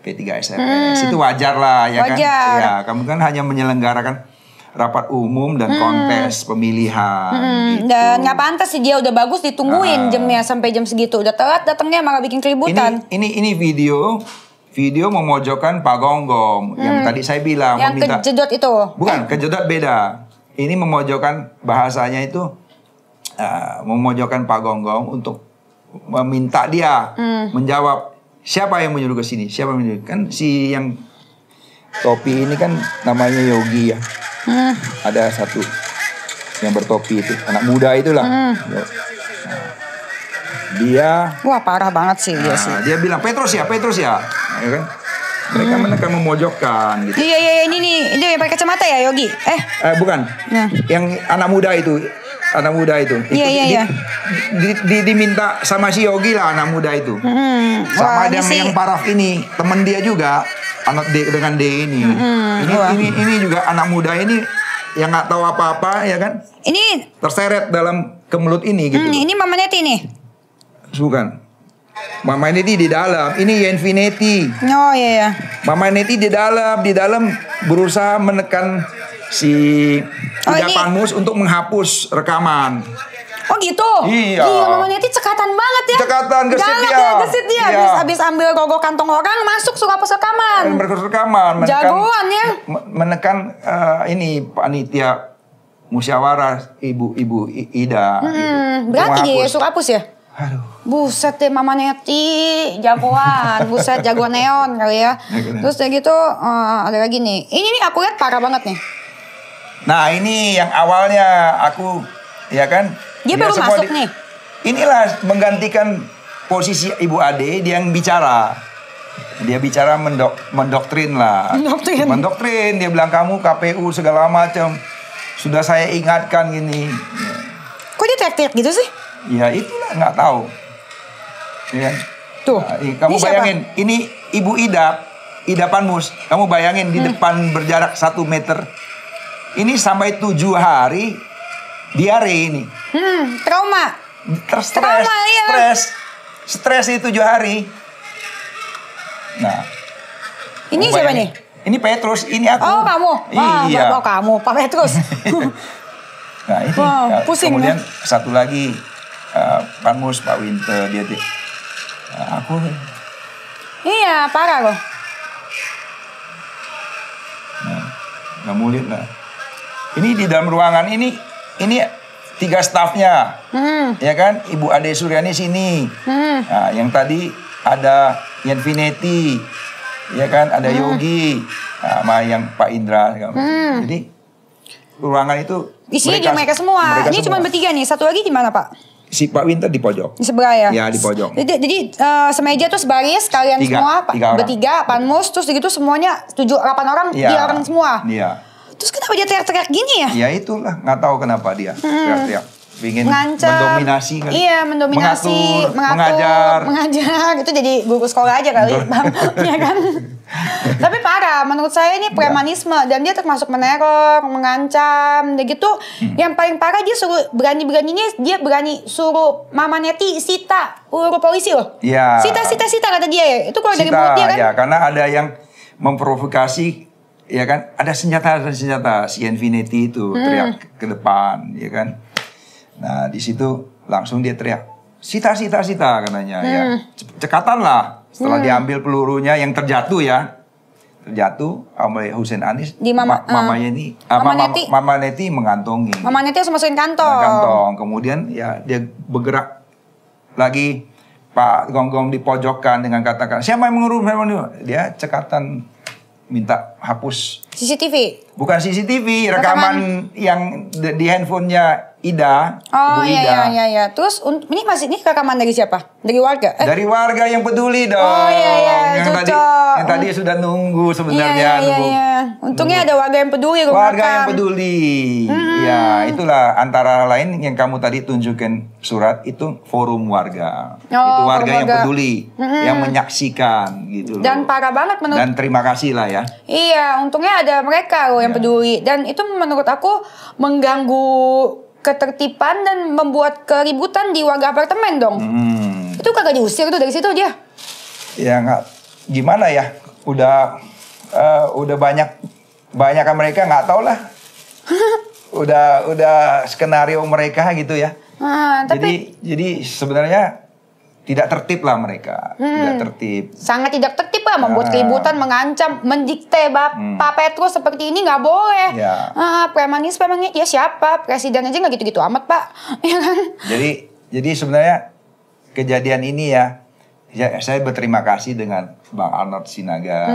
P3SRE. Itu wajar lah ya kan. Ya, kami kan hanya menyelenggarakan rapat umum dan kontes pemilihan. Gitu. Dan nggak pantas sih, dia udah bagus ditungguin jamnya sampai jam segitu. Udah telat datangnya malah bikin keributan. Ini video memojokkan Pak Gonggong yang tadi saya bilang yang meminta. kejedot itu. Bukan, kejedot beda. Ini memojokkan, bahasanya itu memojokkan Pak Gonggong untuk meminta dia menjawab siapa yang menyuruh ke sini, siapa yang menyuruh. Kan si yang topi ini kan namanya Yogi ya. Ada satu yang bertopi itu, anak muda itulah. Dia, wah parah banget sih dia sih. Dia bilang Petrus ya, ya kan? Mereka menekan memojokkan gitu. Iya ini yang pakai kacamata ya Yogi. Bukan. Yang anak muda itu. Iya. Diminta sama si Yogi lah anak muda itu. Sama ada yang paraf ini, teman dia juga, anak D dengan D ini. Ini juga anak muda ini yang nggak tahu apa-apa ya kan? Ini terseret dalam kemelut ini gitu. Ini Mama Neti nih. Bukan. Mama Neti di dalam. Ini Yenvi Neti. Oh iya. Mama Neti di dalam berusaha menekan si Ida Panmus untuk menghapus rekaman. Oh gitu? Iya. Mama Neti cekatan banget ya. Cekatan, gesit dia. Gesit dia. Habis ambil rokok kantong orang, masuk suka hapus rekaman. Rekaman. Jagoan ya. Menekan ini panitia musyawarah ibu Ida. Gitu. Berarti dia suruh hapus ya? Aduh. Buset deh Mama Neti, jagoan. Buset, jagoan neon kali ya. Terus kayak gitu, ada lagi nih. Ini nih aku lihat parah banget nih. Nah ini yang awalnya aku, ya kan. Dia baru masuk nih. Inilah menggantikan posisi Ibu Ade, dia yang bicara. Dia bicara mendoktrin lah. Mendoktrin. Dia bilang kamu KPU segala macam. Sudah saya ingatkan gini. Kok dia teriak-teriak gitu sih? Ya itulah, nggak tahu. Ya. Tuh. Kamu bayangin, ini Ibu Ida Panmus. Kamu bayangin di depan berjarak 1 meter. Ini sampai 7 hari diare ini. Trauma. Trauma, iya. Stres itu 7 hari. Nah. Ini siapa nih? Ini Petrus, ini aku. Oh kamu? Iya. Kamu, Pak Petrus. Nah ini pusing, kemudian satu lagi Panmus, Pak Winter, dia aku. Iya parah loh. Nah, nggak mau lihat lah. Ini di dalam ruangan ini 3 stafnya, ya kan? Ibu Ade Suryani sini. Nah, yang tadi ada Yenfineti, ya kan? Ada Yogi, sama yang Pak Indra. Jadi ruangan itu isinya mereka semua. Ini cuma bertiga nih. Satu lagi di mana, Pak? Si Pak Winter di pojok. Di sebelah ya? Ya, di pojok. Jadi semeja tuh sebaris kalian semua bertiga, Panmus, terus gitu semuanya 7-8 orang dia orang semua. Iya. Terus kenapa dia teriak-teriak gini ya? Ya itulah, nggak tahu kenapa dia teriak-teriak. Ingin mengancam, mendominasi kali. Iya, mendominasi, mengatur, mengajar. Itu jadi guru sekolah aja kali, Bang. Ya kan? Tapi parah, menurut saya ini premanisme dan dia termasuk meneror, mengancam, dan gitu. Yang paling parah dia suruh berani-beraninya dia berani suruh Mama Neti sita urut polisi loh. Iya. Sita kata dia ya. Itu keluar dari mulut dia kan? Ya, karena ada yang memprovokasi, ya kan? Ada senjata si Infinity itu teriak ke depan, ya kan? Nah, di situ langsung dia teriak, sita katanya ya. Cekatan lah. Setelah diambil pelurunya yang terjatuh oleh Hussein Anis, Mama Neti mengantongi. Mama Neti harus masukin kantong. Kemudian ya dia bergerak lagi, Pak Gonggong dipojokkan dengan kata-kata, siapa yang mengurus? Dia cekatan minta hapus CCTV. Bukan CCTV, rekaman yang di handphonenya Ida. Oh Ibu Ida. iya. Terus ini rekaman dari siapa? Dari warga? Dari warga yang peduli dong. Oh iya. Yang tadi sudah nunggu sebenarnya. Iya. Untungnya ada warga yang peduli. Warga yang peduli. Ya, itulah antara lain yang kamu tadi tunjukkan surat itu forum warga. Itu warga yang peduli, yang menyaksikan gitu loh. Dan parah banget menurut. Dan terima kasih lah ya. Iya, untungnya ada mereka loh yang peduli. Dan itu menurut aku mengganggu ketertiban dan membuat keributan di warga apartemen dong. Itu kagak diusir tuh dari situ dia. Ya nggak, gimana ya? Udah banyak kan mereka nggak tahu lah. udah skenario mereka gitu ya. Jadi sebenarnya tidak tertib lah mereka, tidak tertib. Sangat tidak tertib lah, membuat keributan, mengancam, mendikte Pak Petrus seperti ini nggak boleh. Premanisme memangnya ya siapa? Presiden aja nggak gitu-gitu amat Pak, ya kan? Jadi sebenarnya kejadian ini ya saya berterima kasih dengan Bang Arnold Sinaga,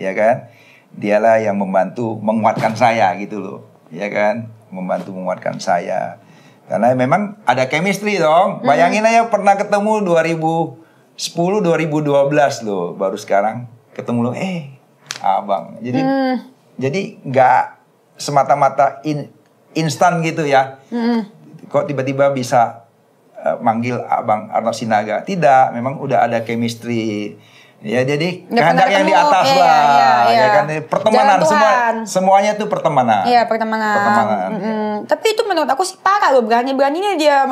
ya kan? Dialah yang membantu menguatkan saya gitu loh, ya kan? Membantu menguatkan saya. Karena memang ada chemistry dong. Bayangin aja pernah ketemu 2010, 2012 loh. Baru sekarang ketemu lo, abang. Jadi nggak semata-mata instan gitu ya. Kok tiba-tiba bisa manggil Abang Arnold Sinaga. Tidak, memang udah ada chemistry. Ya jadi kehendak yang di atas lah, ya kan, pertemanan semuanya tuh pertemanan. Iya pertemanan. Tapi itu menurut aku sih parah loh, beraninya dia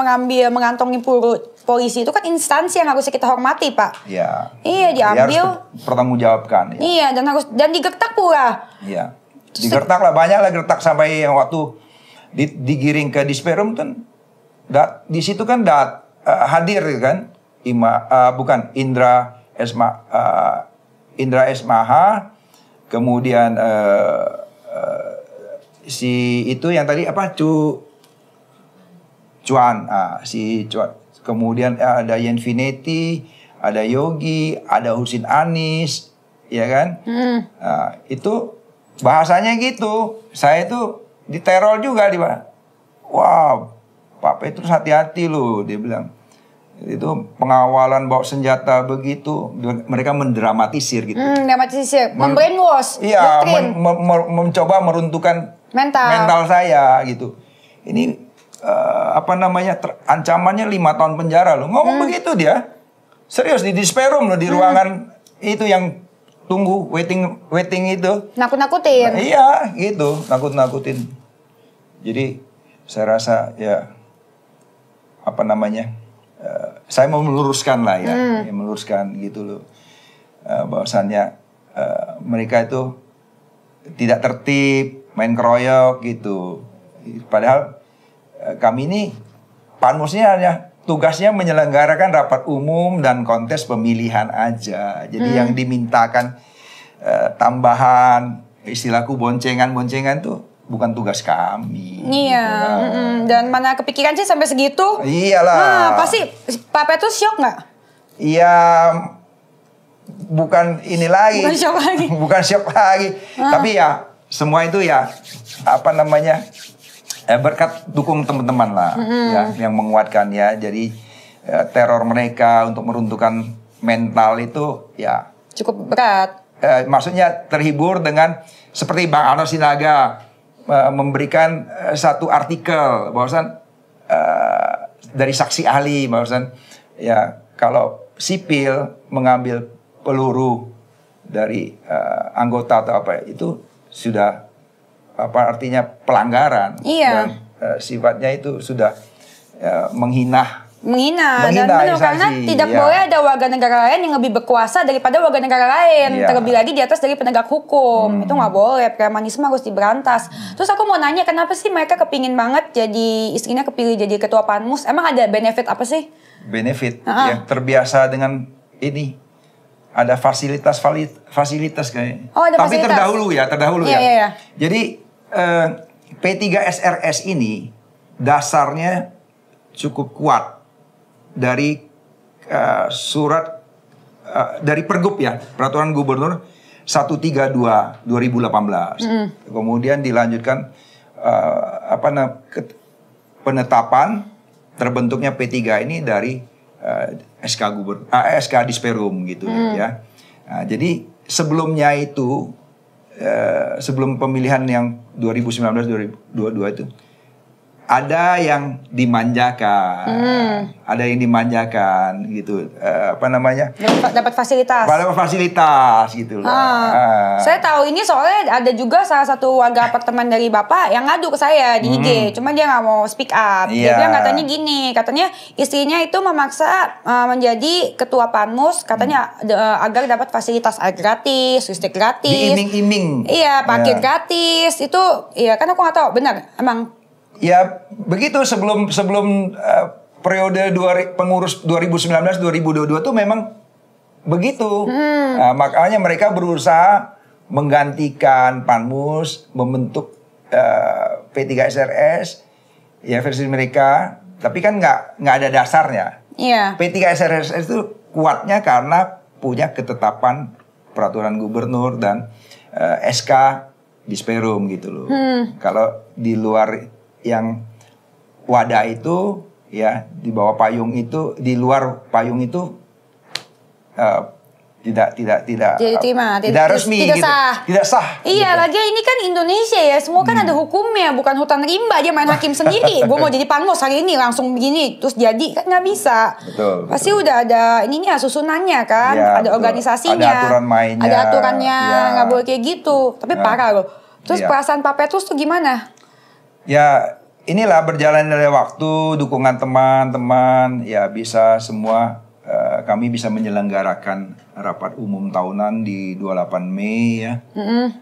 mengantongi polisi, itu kan instansi yang harusnya kita hormati Pak. Iya. Iya diambil. Dia harus pertanggungjawabkan. Ya. Iya dan digertak pula. Iya. Digertak lah, banyak lah gertak sampai yang waktu digiring ke Disperum kan, di situ kan hadir kan, Indra Esmaha, kemudian si itu yang tadi apa Cuan, kemudian ada Yenfineti, ada Yogi, ada Hussein Anis, ya kan? Itu bahasanya gitu, saya itu diteror juga di mana? Wah, Pak Petrus hati-hati loh, dia bilang. Itu pengawalan bawa senjata begitu, mereka mendramatisir gitu. Dramatisir, membrainwash. Iya, mencoba meruntuhkan mental saya gitu. Ini ancamannya 5 tahun penjara loh. Ngomong begitu dia. Serius di Disperum loh, di ruangan itu yang tunggu waiting itu. Nakut-nakutin. Iya, gitu, nakut-nakutin. Jadi saya rasa ya saya mau meluruskan lah ya, meluruskan gitu loh, bahwasannya mereka itu tidak tertib, main keroyok gitu. Padahal kami ini panmusnya hanya tugasnya menyelenggarakan rapat umum dan kontes pemilihan aja. Jadi yang dimintakan tambahan istilahku boncengan tuh bukan tugas kami. Iya, dan mana kepikiran sih sampai segitu? Iyalah. Nah, pasti Pak Petrus shock nggak? Iya, bukan ini lagi. Bukan shock lagi. Bukan shock lagi. Tapi ya semua itu ya apa namanya berkat dukung teman-teman lah, ya yang menguatkan ya. Jadi teror mereka untuk meruntuhkan mental itu ya Cukup berat. Maksudnya terhibur dengan seperti Bang Arnold Sinaga memberikan satu artikel bahwasan dari saksi ahli bahwasan ya kalau sipil mengambil peluru dari anggota atau apa itu sudah apa artinya pelanggaran. Iya. Dan sifatnya itu sudah menghina Dan benar karena tidak boleh ada warga negara lain yang lebih berkuasa daripada warga negara lain, terlebih lagi di atas dari penegak hukum. Itu nggak boleh, premanisme harus diberantas. Terus aku mau nanya, kenapa sih mereka kepingin banget jadi istrinya kepilih jadi ketua Panmus? Emang ada benefit apa sih? Benefit yang terbiasa dengan ini ada fasilitas kayaknya. Oh, ada tapi fasilitas. terdahulu ya. Iya. Jadi P3SRS ini dasarnya cukup kuat dari surat dari Pergub ya, Peraturan Gubernur 132 2018. Kemudian dilanjutkan penetapan terbentuknya P3 ini dari SK Disperum gitu ya. Nah, jadi sebelumnya itu sebelum pemilihan yang 2019-2022 itu ada yang dimanjakan, gitu, Dapat fasilitas. Dapat fasilitas gitu loh. Saya tahu ini soalnya ada juga salah satu warga apartemen dari Bapak yang ngadu ke saya di IG, cuma dia nggak mau speak up. Dia bilang katanya gini, katanya istrinya itu memaksa menjadi ketua Panmus, katanya agar dapat fasilitas air gratis, listrik gratis, diiming-iming. Iya, parkir gratis. Itu, iya kan aku nggak tahu, benar emang. Ya begitu sebelum periode pengurus 2019-2022 tuh memang begitu. Nah, makanya mereka berusaha menggantikan Panmus, membentuk P3SRS ya versi mereka, tapi kan nggak ada dasarnya. Iya. P3SRS itu kuatnya karena punya ketetapan peraturan gubernur dan SK Disperum gitu loh. Kalau di luar yang wadah itu ya di bawah payung itu, di luar payung itu tidak resmi, tidak gitu. sah. Tidak sah. Iya, gitu. lagi ini kan Indonesia ya, semua kan ada hukumnya, bukan hutan rimba dia main hakim sendiri. Gue mau jadi Panmus hari ini langsung begini terus jadi kan nggak bisa. Betul. Pasti udah ada ininya susunannya kan, Ya, ada betul. organisasinya, ada aturan mainnya, ada aturannya, nggak boleh kayak gitu. Tapi parah loh. Terus Ya. perasaan Pak Petrus tuh gimana? Ya inilah berjalan dari waktu, dukungan teman-teman, ya bisa semua kami bisa menyelenggarakan rapat umum tahunan di 28 Mei ya.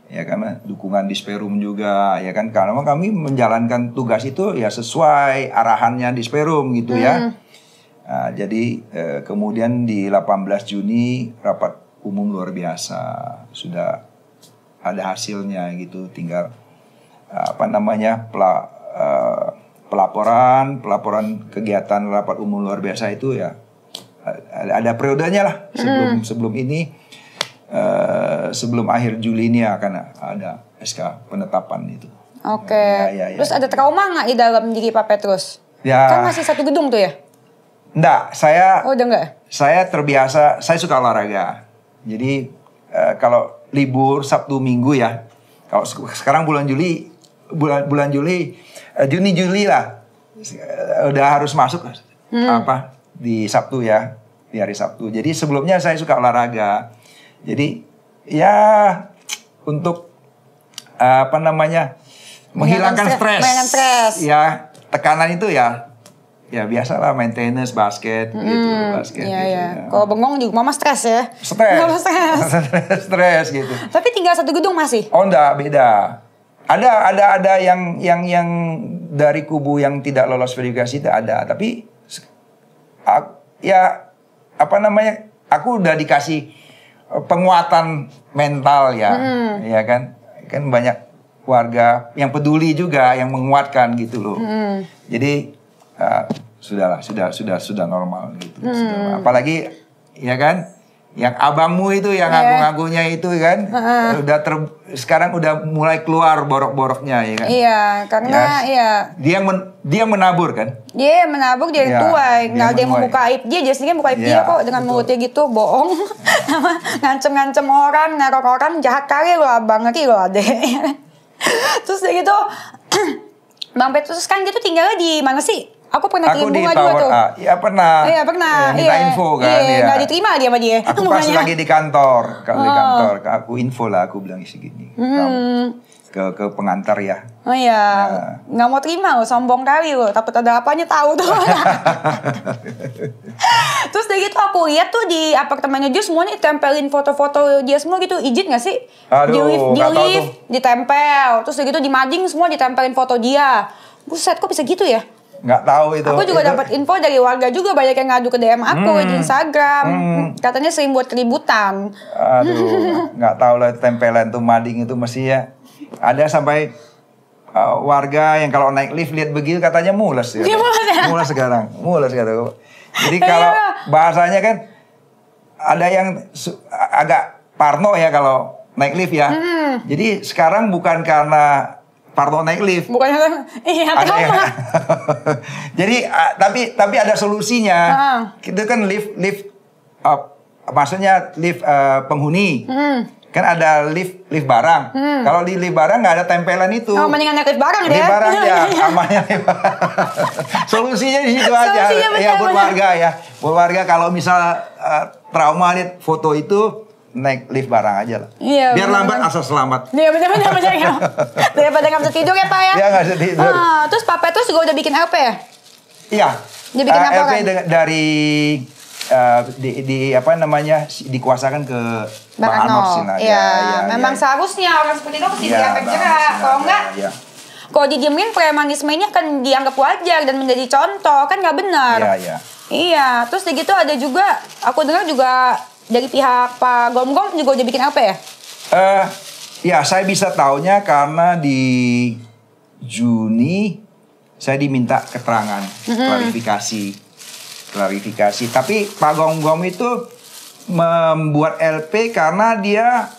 Ya karena dukungan Disperum juga ya kan, karena kami menjalankan tugas itu ya sesuai arahannya Disperum gitu ya. Nah, jadi kemudian di 18 Juni rapat umum luar biasa sudah ada hasilnya gitu, tinggal pelaporan kegiatan rapat umum luar biasa itu ya ada periodenya lah sebelum ini sebelum akhir Juli ini akan ada SK penetapan itu. Oke. Ya. Terus ada trauma nggak di dalam diri Pak Petrus? Ya. Kan masih satu gedung tuh ya? Enggak, saya udah enggak? Saya terbiasa, saya suka olahraga. Jadi kalau libur Sabtu Minggu ya, kalau sekarang bulan Juli Juni lah udah harus masuk di Sabtu ya, di hari Sabtu. Jadi sebelumnya saya suka olahraga. Jadi ya untuk menghilangkan stres. Ya, tekanan itu ya biasalah main tenis, basket gitu, basket. Iya, gitu, iya. ya. Kalau bengong di rumah mah stres ya. Stres gitu. Tapi tinggal satu gedung masih? Oh enggak, beda. Ada yang dari kubu yang tidak lolos verifikasi itu ada, tapi aku udah dikasih penguatan mental ya, ya kan, kan banyak warga yang peduli juga, yang menguatkan gitu loh. Jadi sudah normal gitu. Sudah. Apalagi ya kan, yang abangmu itu, yang ngaku-ngakunya itu kan, sekarang udah mulai keluar borok-boroknya ya kan. Iya, karena dia menabur kan. Dia menabur dari tuai, nggak ada yang membuka aib dia, jadi kan buka aib dia kok dengan mulutnya gitu, bohong, ngancem-ngancem orang, neror orang, jahat kali lo abang, ngerti lo adek. Terus kayak gitu, Bang Petrus kan gitu tinggalnya di mana sih? Aku pernah kirim bunga juga tuh. Iya pernah. Iya pernah. Minta info kan. Iya, nggak diterima dia sama dia. Aku pas lagi di kantor, kalau di kantor, aku info lah, aku bilang segini. Ke pengantar ya. Oh iya, nggak mau terima lo, sombong kali lo, takut ada apanya tahu tuh. Terus dari gitu aku lihat tuh di apartemennya dia semuanya ditempelin foto-foto dia semua gitu, izin nggak sih? Aduh, di lift ditempel, terus dari gitu di mading semua ditempelin foto dia. Buset, kok bisa gitu ya? Nggak tahu itu. Aku juga dapat info dari warga juga, banyak yang ngadu ke DM aku di Instagram. Katanya sering buat keributan. Aduh, nggak tahu lah tempelan tuh mading itu mesti ya. Ada sampai warga yang kalau naik lift lihat begitu katanya mules ya. Mules sekarang. Jadi kalau bahasanya kan ada yang agak parno ya kalau naik lift ya. Jadi sekarang bukan karena parno naik lift. Bukannya trauma. Jadi tapi ada solusinya. Itu kan lift maksudnya lift penghuni. Kan ada lift barang. Kalau di lift barang nggak ada tempelan itu. Oh, mendingan naik lift barang deh. Lift barang ya, amannya lift barang. Solusinya di situ aja. Ya buat warga ya. Buat warga kalau misal trauma lihat foto itu, naik lift barang aja lah. Iya, biar lambat asal selamat. Iya benar. Daripada nggak bisa tidur ya Pak ya. Iya nggak bisa tidur. Terus Pak Petrus juga udah bikin LP ya? Iya. Dia bikin apa LP kan? dari apa namanya dikuasakan ke Bang Arnold Sinar. Iya, memang seharusnya orang seperti itu mesti diefek jerak. Kalau enggak, kalau didiemin premanisme ini akan dianggap wajar dan menjadi contoh, kan nggak benar. Iya. Terus begitu ada juga, aku dengar juga dari pihak Pak Gom-Gom juga udah bikin apa ya? Ya saya bisa taunya karena di Juni saya diminta keterangan, klarifikasi. Tapi Pak Gom-Gom itu membuat LP karena dia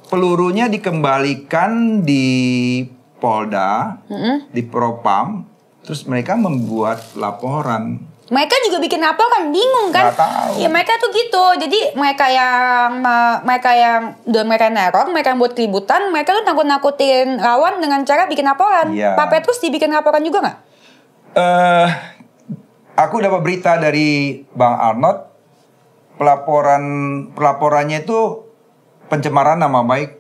pelurunya dikembalikan di Polda, di Propam, terus mereka membuat laporan. Mereka juga bikin laporan, bingung kan? Nggak tahu. Ya mereka tuh gitu. Jadi mereka yang neror, mereka yang buat keributan, mereka tuh nakut-nakutin lawan dengan cara bikin laporan. Pak Petrus dibikin laporan juga nggak? Aku dapat berita dari Bang Arnold, pelaporannya itu pencemaran nama baik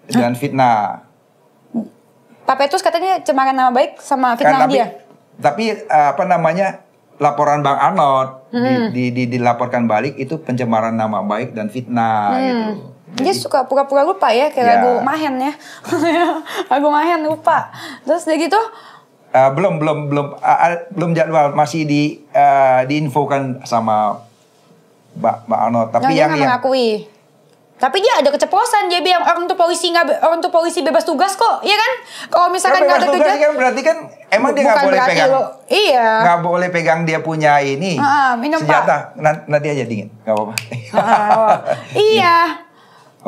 dan fitnah. Pak Petrus katanya cemaran nama baik sama fitnah dia. Tapi apa namanya, laporan Bang Arnold dilaporkan balik itu pencemaran nama baik dan fitnah gitu. Dia suka pura-pura lupa ya, kayak lagu Mahen ya. Lagu Mahen lupa. Terus udah gitu belum jadwal, masih diinfokan sama Mbak Arnold. Tapi yang mengakui. Tapi dia ada keceplosan, dia bilang orang tuh polisi bebas tugas kok, iya kan? Kalau misalkan nggak ada tugas kan berarti kan emang dia nggak boleh pegang. Iya. Nggak boleh pegang dia punya ini. Minum senjata. Pak. Nanti aja dingin, nggak apa-apa. Iya.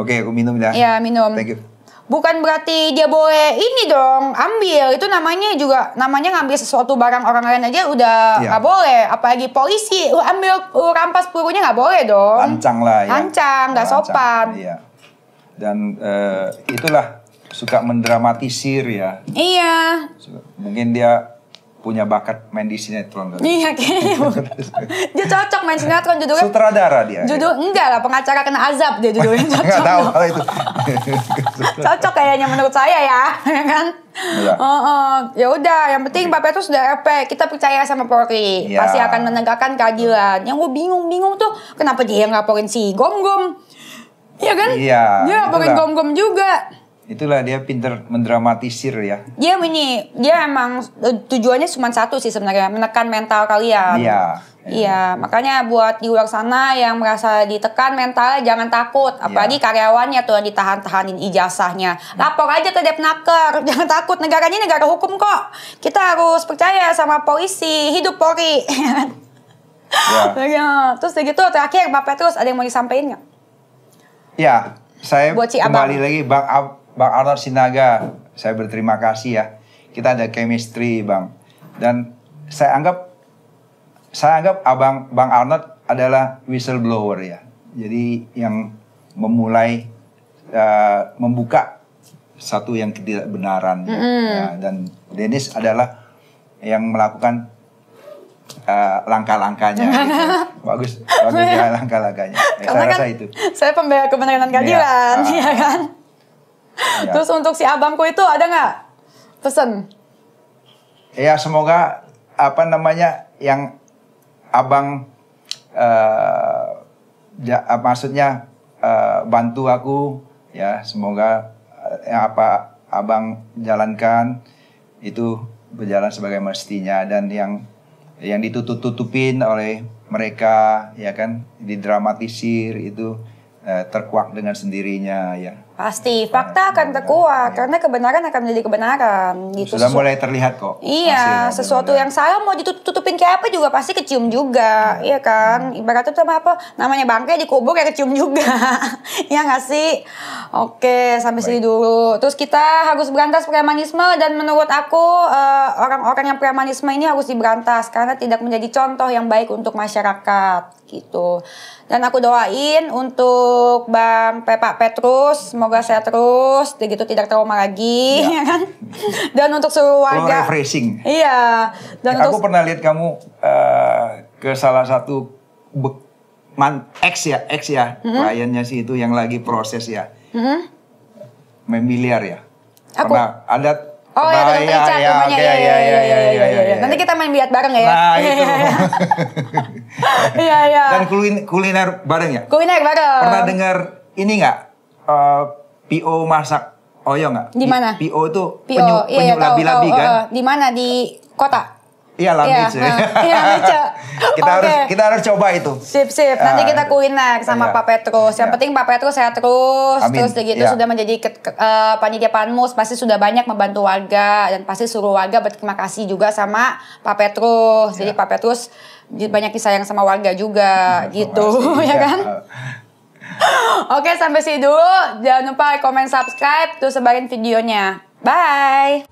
Oke, aku minum ya. Iya, minum. Thank you. Bukan berarti dia boleh ini dong ambil, itu namanya ngambil sesuatu barang orang lain aja udah nggak boleh, apalagi polisi ambil rampas pelurunya nggak boleh dong. Lancang lah ya. Lancang, nggak sopan. Iya. Dan itulah suka mendramatisir ya. Iya. Mungkin dia punya bakat main di sinetron. Iya kayaknya. Dia cocok main sinetron judulnya. Sutradara dia. Enggak lah, pengacara kena azab dia judulnya. Cocok. Nggak tahu kalau itu. Cocok kayaknya menurut saya ya, kan? Ya udah, yang penting Pak Petrus sudah RP. Kita percaya sama Polri. Pasti akan menegakkan keadilan. Yang gue bingung tuh, kenapa dia yang laporin si Gom-Gom? Iya kan? Iya. Dia laporin Gom-Gom juga. Itulah dia pinter mendramatisir ya. Dia emang tujuannya cuma satu sih sebenarnya, menekan mental kalian. Iya, makanya buat di luar sana yang merasa ditekan mentalnya jangan takut. Apalagi karyawannya tuh yang ditahan-tahanin ijazahnya. Lapor aja ke Depnaker, jangan takut. Negara ini negara hukum kok. Kita harus percaya sama polisi, hidup Polri. Ya. Terus gitu terakhir Pak Petrus ada yang mau disampaikan nggak? Ya, saya si kembali lagi Bang Arnold Sinaga, saya berterima kasih ya. Kita ada chemistry Bang. Dan saya anggap Bang Arnold adalah whistleblower ya. Jadi yang memulai membuka satu yang ketidakbenaran. Ya. Dan Dennis adalah yang melakukan langkah-langkahnya. Gitu. Bagus ya langkah-langkahnya. Saya rasa itu. Saya pembela kebenaran keadilan, ya kan? Ya. Terus untuk si abangku itu ada nggak pesan? Ya semoga yang abang maksudnya bantu aku ya, semoga yang apa abang jalankan itu berjalan sebagai mestinya, dan yang ditutup-tutupin oleh mereka ya kan, didramatisir itu terkuak dengan sendirinya ya. Pasti, fakta akan terkuak karena kebenaran akan menjadi kebenaran gitu. Sudah mulai terlihat kok. Iya, sesuatu yang salah mau ditutupin kayak apa juga pasti kecium juga, iya kan? Ibaratnya tuh apa namanya bangkai dikubur kayak kecium juga. Iya nggak sih? Oke, sampai sini dulu. Terus kita harus berantas premanisme, dan menurut aku orang-orang yang premanisme ini harus diberantas karena tidak menjadi contoh yang baik untuk masyarakat gitu. Dan aku doain untuk Pak Petrus, semoga sehat terus, begitu tidak trauma lagi, ya kan? Dan untuk seluruh warga. Refreshing. Iya. Dan aku pernah lihat kamu ke salah satu ex ya, kliennya sih itu yang lagi proses ya, main miliar ya. Aku. Pernah ada. Oh ya, dengan Richard rumahnya. Iya. Nanti kita main biat bareng ya. Nah itu. Iya. Dan kuliner bareng ya? Kuliner bareng. Pernah dengar ini nggak? PO masak Oyo nggak? Di mana? PO itu penyu labi-labi kan? Di mana? Di kota? Iya, Lambice. Kita harus coba itu. Sip. Nanti kita kuliner sama Pak Petrus. Yang penting Pak Petrus sehat terus. Amin. Terus begitu sudah menjadi panitia Panmus, pasti sudah banyak membantu warga, dan pasti suruh warga berterima kasih juga sama Pak Petrus. Jadi Pak Petrus banyak disayang sama warga juga gitu, ya kan? Oke, sampai sini dulu. Jangan lupa komen, subscribe, terus sebarin videonya. Bye.